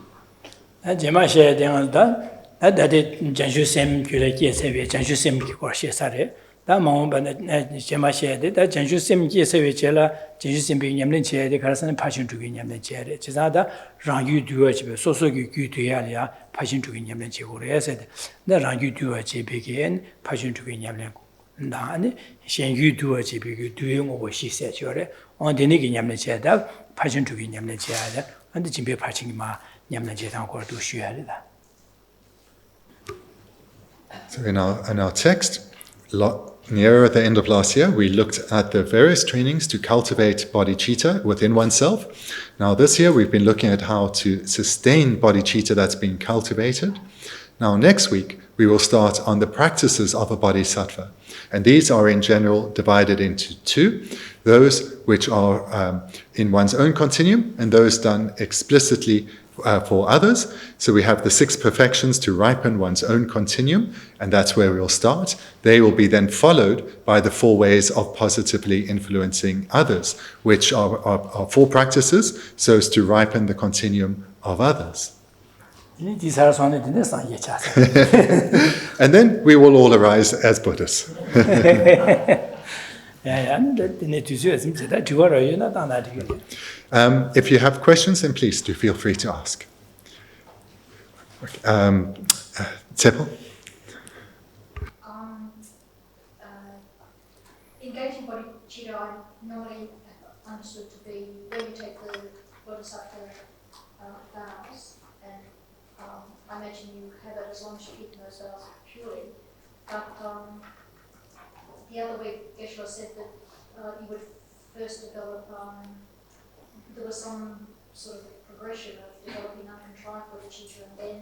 다 마음반에 제마셔야돼 다 전주심기 세외제라 전주심비 냠는 제야돼 가서는 파신 주기 냠는 제야돼 지사다 랑유 두어지베 소소기 규돼야야 파신 주기 냠는 제고를 해서돼 나 랑유 두어지베겐 파신 주기 냠는 나니 신유 두어지베기 두용고 시세죠래 언데니기 냠는 제야다 파신 주기 냠는 제야돼 근데 진배 파신이마 냠는 제당 거도 쉬어야다. So in our text, nearer the end of last year, we looked at the various trainings to cultivate bodhicitta within oneself. Now this year, we've been looking at how to sustain bodhicitta that's been cultivated. Now next week, we will start on the practices of a bodhisattva. And these are in general divided into two, those which are in one's own continuum and those done explicitly for others. So we have the 6 perfections to ripen one's own continuum, and that's where we'll start. They will be then followed by the 4 ways of positively influencing others, which are 4 practices so as to ripen the continuum of others. And then we will all arise as Buddhists. If you have questions, then please do feel free to ask. Tsepo? Engaging bodhicitta, I normally understood to be when you take the bodhisattva vows, and I imagine you have it as long as you keep those vows purely. But the other week, Geshe said that you would first develop, there was some sort of progression of developing uncontrived bodhicitta and then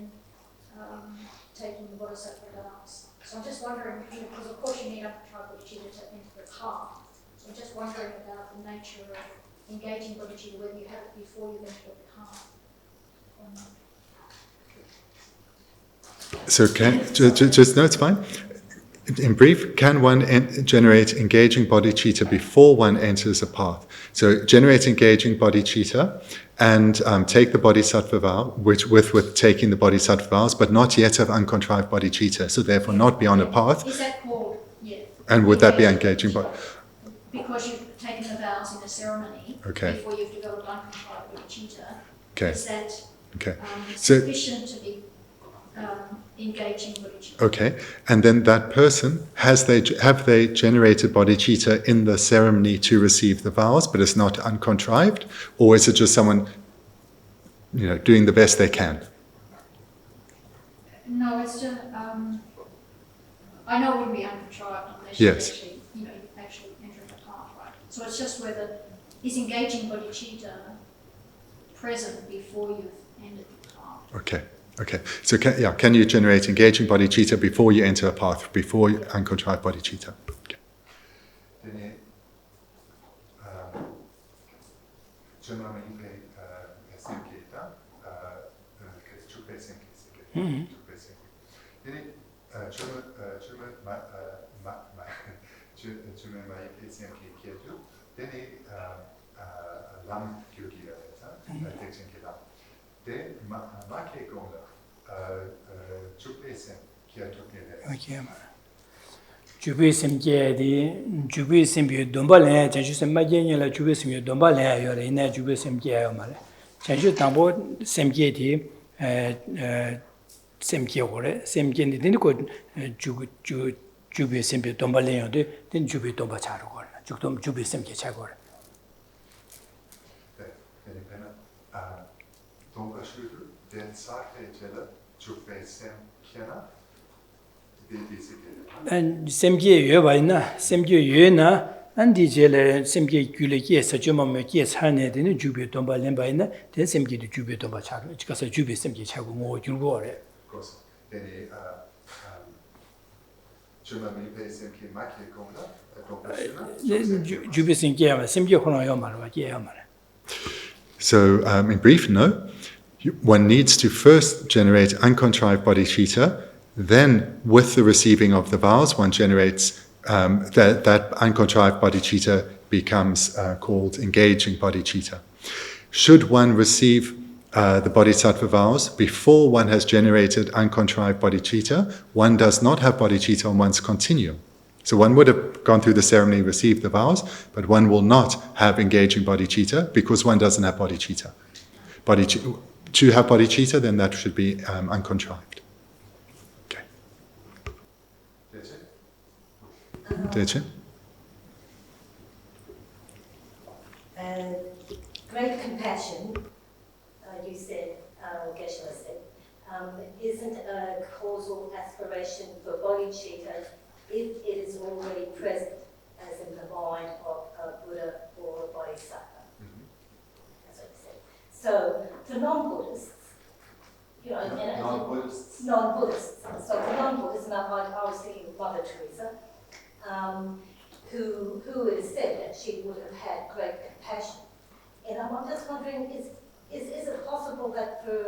taking the bodhisattva vows. So I'm just wondering, because of course you need uncontrived bodhicitta to enter the path. So I'm just wondering about the nature of engaging bodhicitta, whether you have it before you enter the path or not. So just no, it's fine. In brief, can one generate engaging bodhicitta before one enters a path? So generate engaging bodhicitta and take the bodhisattva vow, with taking the bodhisattva vows, but not yet have uncontrived bodhicitta, so therefore not be on a path. Is that called, yeah? And would that be engaging Because you've taken the vows in a ceremony before you've developed uncontrived bodhicitta. Okay. Is that So, sufficient to be engaging bodhicitta? Okay, and then that person, have they generated bodhicitta in the ceremony to receive the vows, but it's not uncontrived, or is it just someone, doing the best they can? No, it's just I know it wouldn't be uncontrived unless you actually entering the path, right? So it's just whether is engaging bodhicitta present before you've entered the path. Okay. So can you generate engaging bodhicitta before you enter a path, before uncontrived bodhicitta? Okay. 주베심 게디 주베심 비 돈발에 전주심 마게니라 주베심 돈발에 요래 이내 주베심 게요 말에 전주 담보 셈게디 셈게고래 셈게니 되니고 주베심 비 돈발에 요데 된 주베 돈바 자로 거라 죽돔 주베심 게 자고래 Den sagte Telle, Jubesim Kena, and semge yobaina, semge yena, and dijele semge guleki sajumam ki sane de jubi tomba lembaina, then semge de jubi tomba char, because a jubi semge chagu mo jurgore. Of course, any Jumamipe semke maki konga, jubi semge semge hono yomar, yamar. So, in brief, no. One needs to first generate uncontrived bodhicitta, then with the receiving of the vows, one generates that uncontrived bodhicitta becomes called engaging bodhicitta. Should one receive the bodhisattva vows before one has generated uncontrived bodhicitta, one does not have bodhicitta on one's continuum. So one would have gone through the ceremony, received the vows, but one will not have engaging bodhicitta because one doesn't have bodhicitta. To have bodhicitta, then that should be uncontrived. Okay. Deche? Great compassion, you said, Geshe said, isn't a causal aspiration for bodhicitta if it is already present, as in the mind of a Buddha or a Bodhisattva. That's what he said. So, for non-Buddhists, non-Buddhists. So for non-Buddhists, and I was thinking of Mother Teresa, who has said that she would have had great compassion. And I'm just wondering, is it possible that for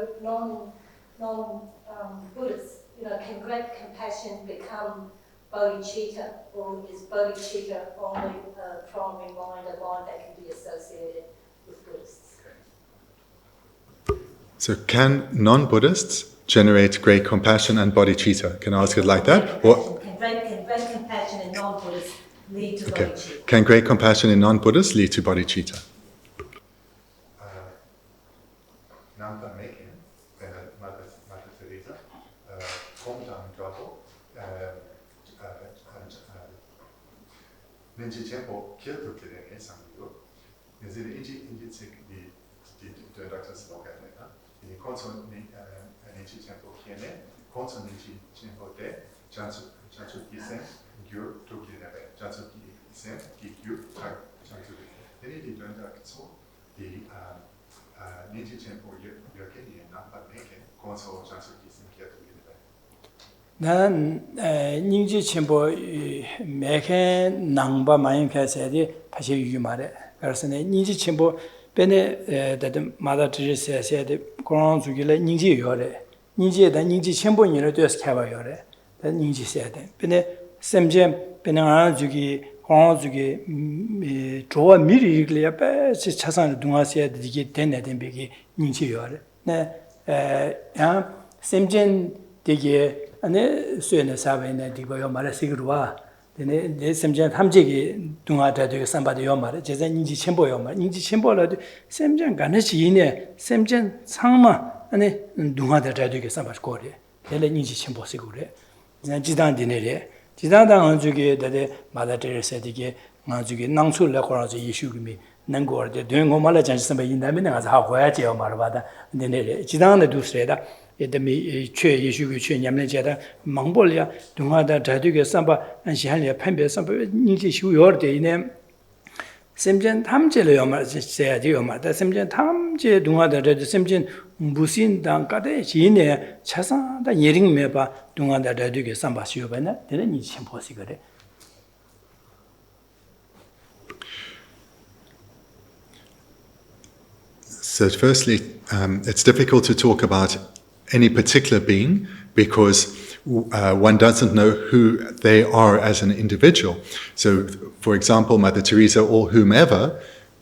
non-Buddhists, can great compassion become bodhicitta, or is bodhicitta only a primary mind, a mind that can be associated with Buddhists? So can non-Buddhists generate great compassion and bodhicitta? Can I ask it like that? Or can great compassion in non-Buddhists lead to bodhicitta? Can great compassion in non-Buddhists lead to bodhicitta? Mother Teresa, Ninji Tempo killed the killing in some Europe. Is it the doctors look at it? The constant Ninji Tempo Kiene, constant Ninji Tempo de, Gyatso Kisen, Gyu, Tokinabe, Gyatso Kisen, Gyu, Gyatso. Then he did Gyatso, the Ninji Tempo Yokeni and Nampa Making, console Gyatso Kisen, Gyatso. 난 닝지 첨보 매개 낭바 많이 가서야 다시 유 말해. 그래서 내 닝지 첨보 ben에 that Mother Teresa said, Koran Zugila Ninji Yore, Ninji, the Ninji Chimbo, you know, just Kava Yore, the Ninji said. Bene Semjem, Benanga Zugi, Koran Zugi, Joa Miri, Chasan Dungasia, the Git Tenet and Biggie, Ninji Yore. Semjen, Digi, and then soon as having a Digo Marasigua. Then semjan hamjegi dunga da somebody yomar 제자 인지 첨보 yomar 인지 첨보라도 semjan 가네지네 semjan 상마 아니 dunga da 되게 sambar 거래 내가 인지 첨보 쓰고래 그냥 지단 되네래 지단당 저기 다데 마다 테레사 되게 나중에 낭출래 거라서 이슈금이 난거데 된거 말라 잔스바 인다면 내가 하고야지 말바다 내내 지단에 두스래다 예데미 최 예수의 최 냠내제다 망볼이야 동하다 다되게 삼바 안시할이야 판배 삼바 인지 쉬워orde 이네 샘전 탐제를 요마세야 요마다 샘전 탐제 동하다 다되 샘전 무신 당가데 지네 차상다 예링매바 동하다 다되게 삼바 쉬어바나 되는 이 첨포시 그래. So firstly, it's difficult to talk about any particular being because one doesn't know who they are as an individual. So, for example, Mother Teresa or whomever,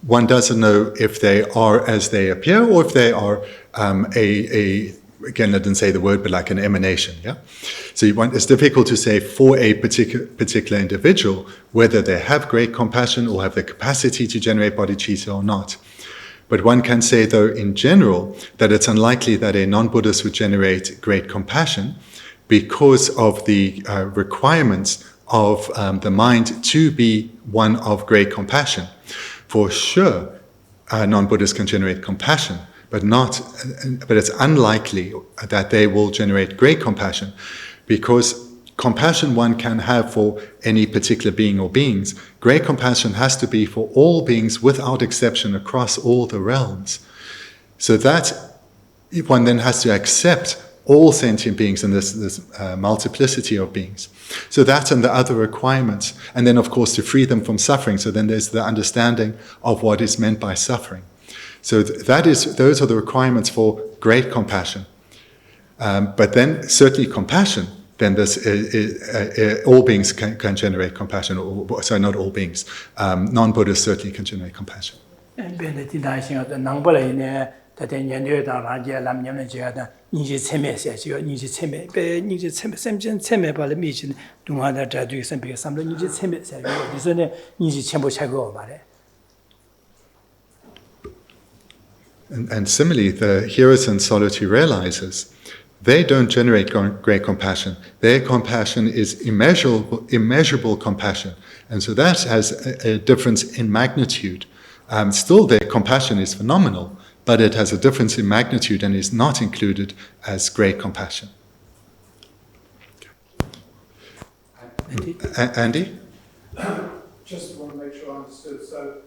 one doesn't know if they are as they appear or if they are again, I didn't say the word, but like an emanation. Yeah. So it's difficult to say for a particular individual whether they have great compassion or have the capacity to generate bodhicitta or not. But one can say, though, in general, that it's unlikely that a non-Buddhist would generate great compassion because of the requirements of the mind to be one of great compassion. For sure, non-Buddhists can generate compassion, but it's unlikely that they will generate great compassion because compassion one can have for any particular being or beings. Great compassion has to be for all beings without exception across all the realms. So that one then has to accept all sentient beings and this multiplicity of beings. So that and the other requirements. And then, of course, to free them from suffering. So then there's the understanding of what is meant by suffering. So those are the requirements for great compassion. But then certainly compassion, then all beings can generate compassion. Sorry, not all beings. Non-Buddhists certainly can generate compassion. And similarly, the hearers and solitary realizers, they don't generate great compassion. Their compassion is immeasurable compassion. And so that has a difference in magnitude. Still, their compassion is phenomenal, but it has a difference in magnitude and is not included as great compassion. Andy? Just want to make sure I understood. So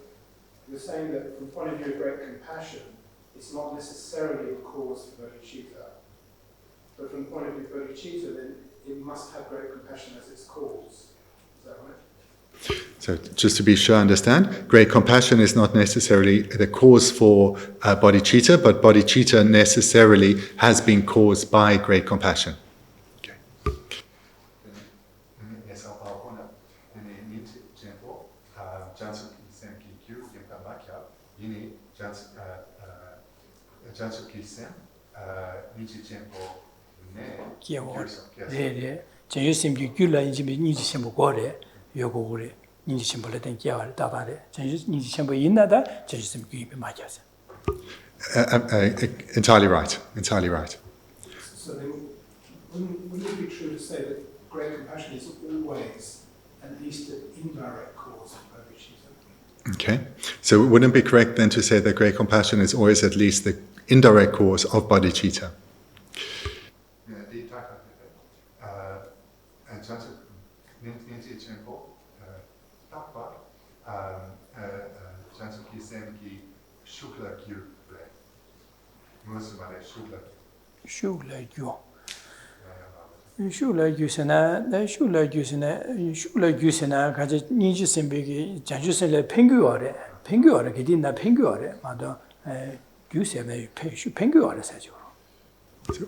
you're saying that from the point of view of great compassion, it's not necessarily a cause for bodhicitta. But from the point of view of bodhicitta, then it must have great compassion as its cause. Is that right? So just to be sure I understand, great compassion is not necessarily the cause for bodhicitta, but bodhicitta necessarily has been caused by great compassion. Okay. Entirely right. Entirely right. So then, wouldn't it be true to say that great compassion is always at least an indirect cause of bodhicitta? Okay. So wouldn't it be correct then to say that great compassion is always at least the indirect cause of bodhicitta?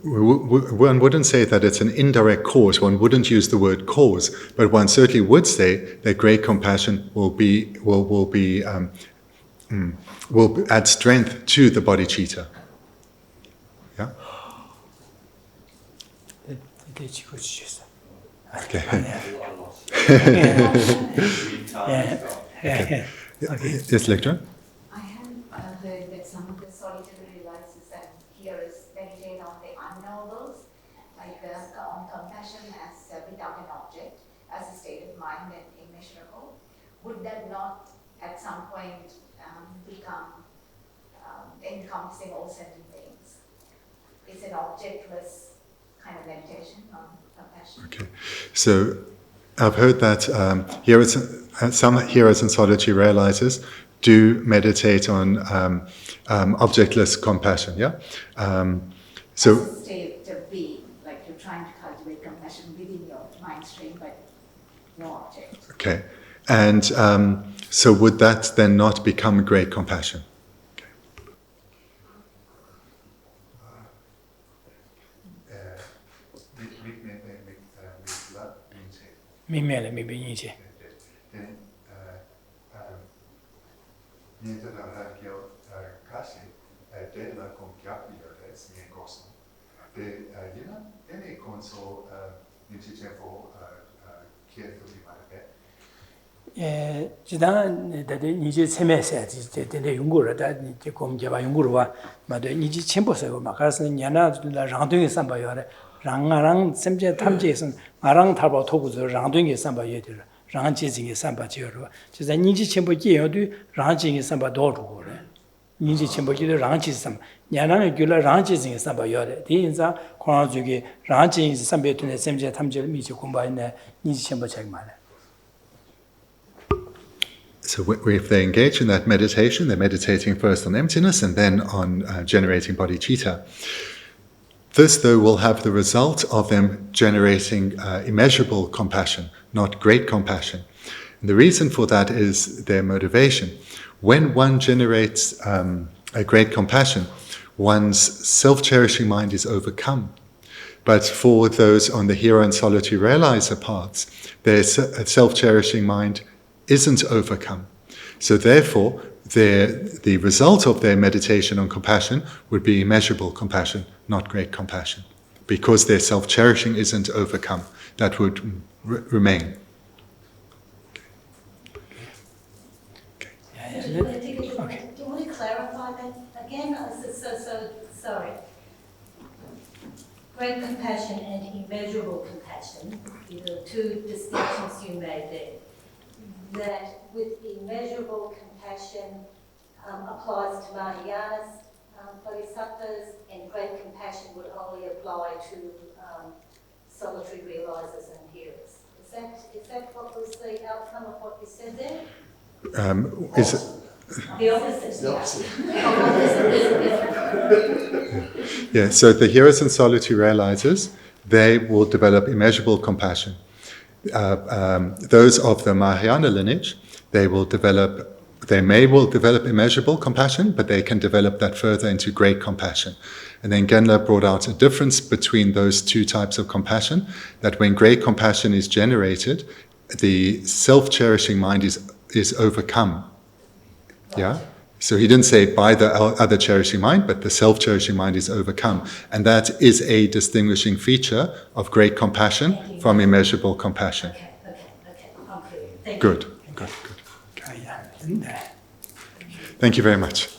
One wouldn't say that it's an indirect cause. One wouldn't use the word cause, but one certainly would say that great compassion will add strength to the bodhicitta. Yeah. Okay. Okay. Yes, lecturer. I have heard that some of the solitary realizers and hearers meditate on the unknowables, like on compassion as without an object, as a state of mind and immeasurable. Would that not, at some point, become encompassing all sentient beings? It's an objectless kind of meditation on compassion. Okay, so I've heard that some hearers and solitary realizers do meditate on objectless compassion. Yeah. So as a state of being, like you're trying to cultivate compassion within your mind stream, but no object. Okay, and so would that then not become great compassion? 지단 다들 이제 세메세 되는데 연구를 다 이제 공개바 연구를 와 맞아 이제 첨부해서 막 가서 년나 랑동에 삼바요래 랑아랑 샘제 탐지에서 마랑 타바 토구저 랑동에 삼바요 들 랑지징에 삼바지요로 지단 이제 첨부 기여도 랑지징에 삼바 도루고래 인지 첨부기도 랑치 삼 냐나는 귤라 랑치 징 삼바 요래 디인자 코나 주기 랑치 삼베트네 셈제 탐제 미지 공부하네 인지 첨부 책 말해. So if they engage in that meditation, they're meditating first on emptiness and then on generating bodhicitta. This, though, will have the result of them generating immeasurable compassion, not great compassion. And the reason for that is their motivation. When one generates a great compassion, one's self-cherishing mind is overcome. But for those on the hero and solitary realizer paths, their self-cherishing mind isn't overcome. So therefore, the result of their meditation on compassion would be immeasurable compassion, not great compassion, because their self-cherishing isn't overcome. That would remain. Do you want to clarify that again? Sorry. Great compassion and immeasurable compassion, the two distinctions you made there. That with immeasurable compassion applies to Mahayanas, Bodhisattvas, and great compassion would only apply to solitary realizers and hearers. Is that what was the outcome of what you said there? The opposite. Yeah, so the hearers and solitary realizers, they will develop immeasurable compassion. Those of the Mahayana lineage, they may develop immeasurable compassion, but they can develop that further into great compassion. And then Genla brought out a difference between those two types of compassion, that when great compassion is generated, the self-cherishing mind is overcome. Yeah? So he didn't say by the other cherishing mind, but the self-cherishing mind is overcome. And that is a distinguishing feature of great compassion from immeasurable compassion. Okay. I'm clear. Thank you. Good. Thank you very much.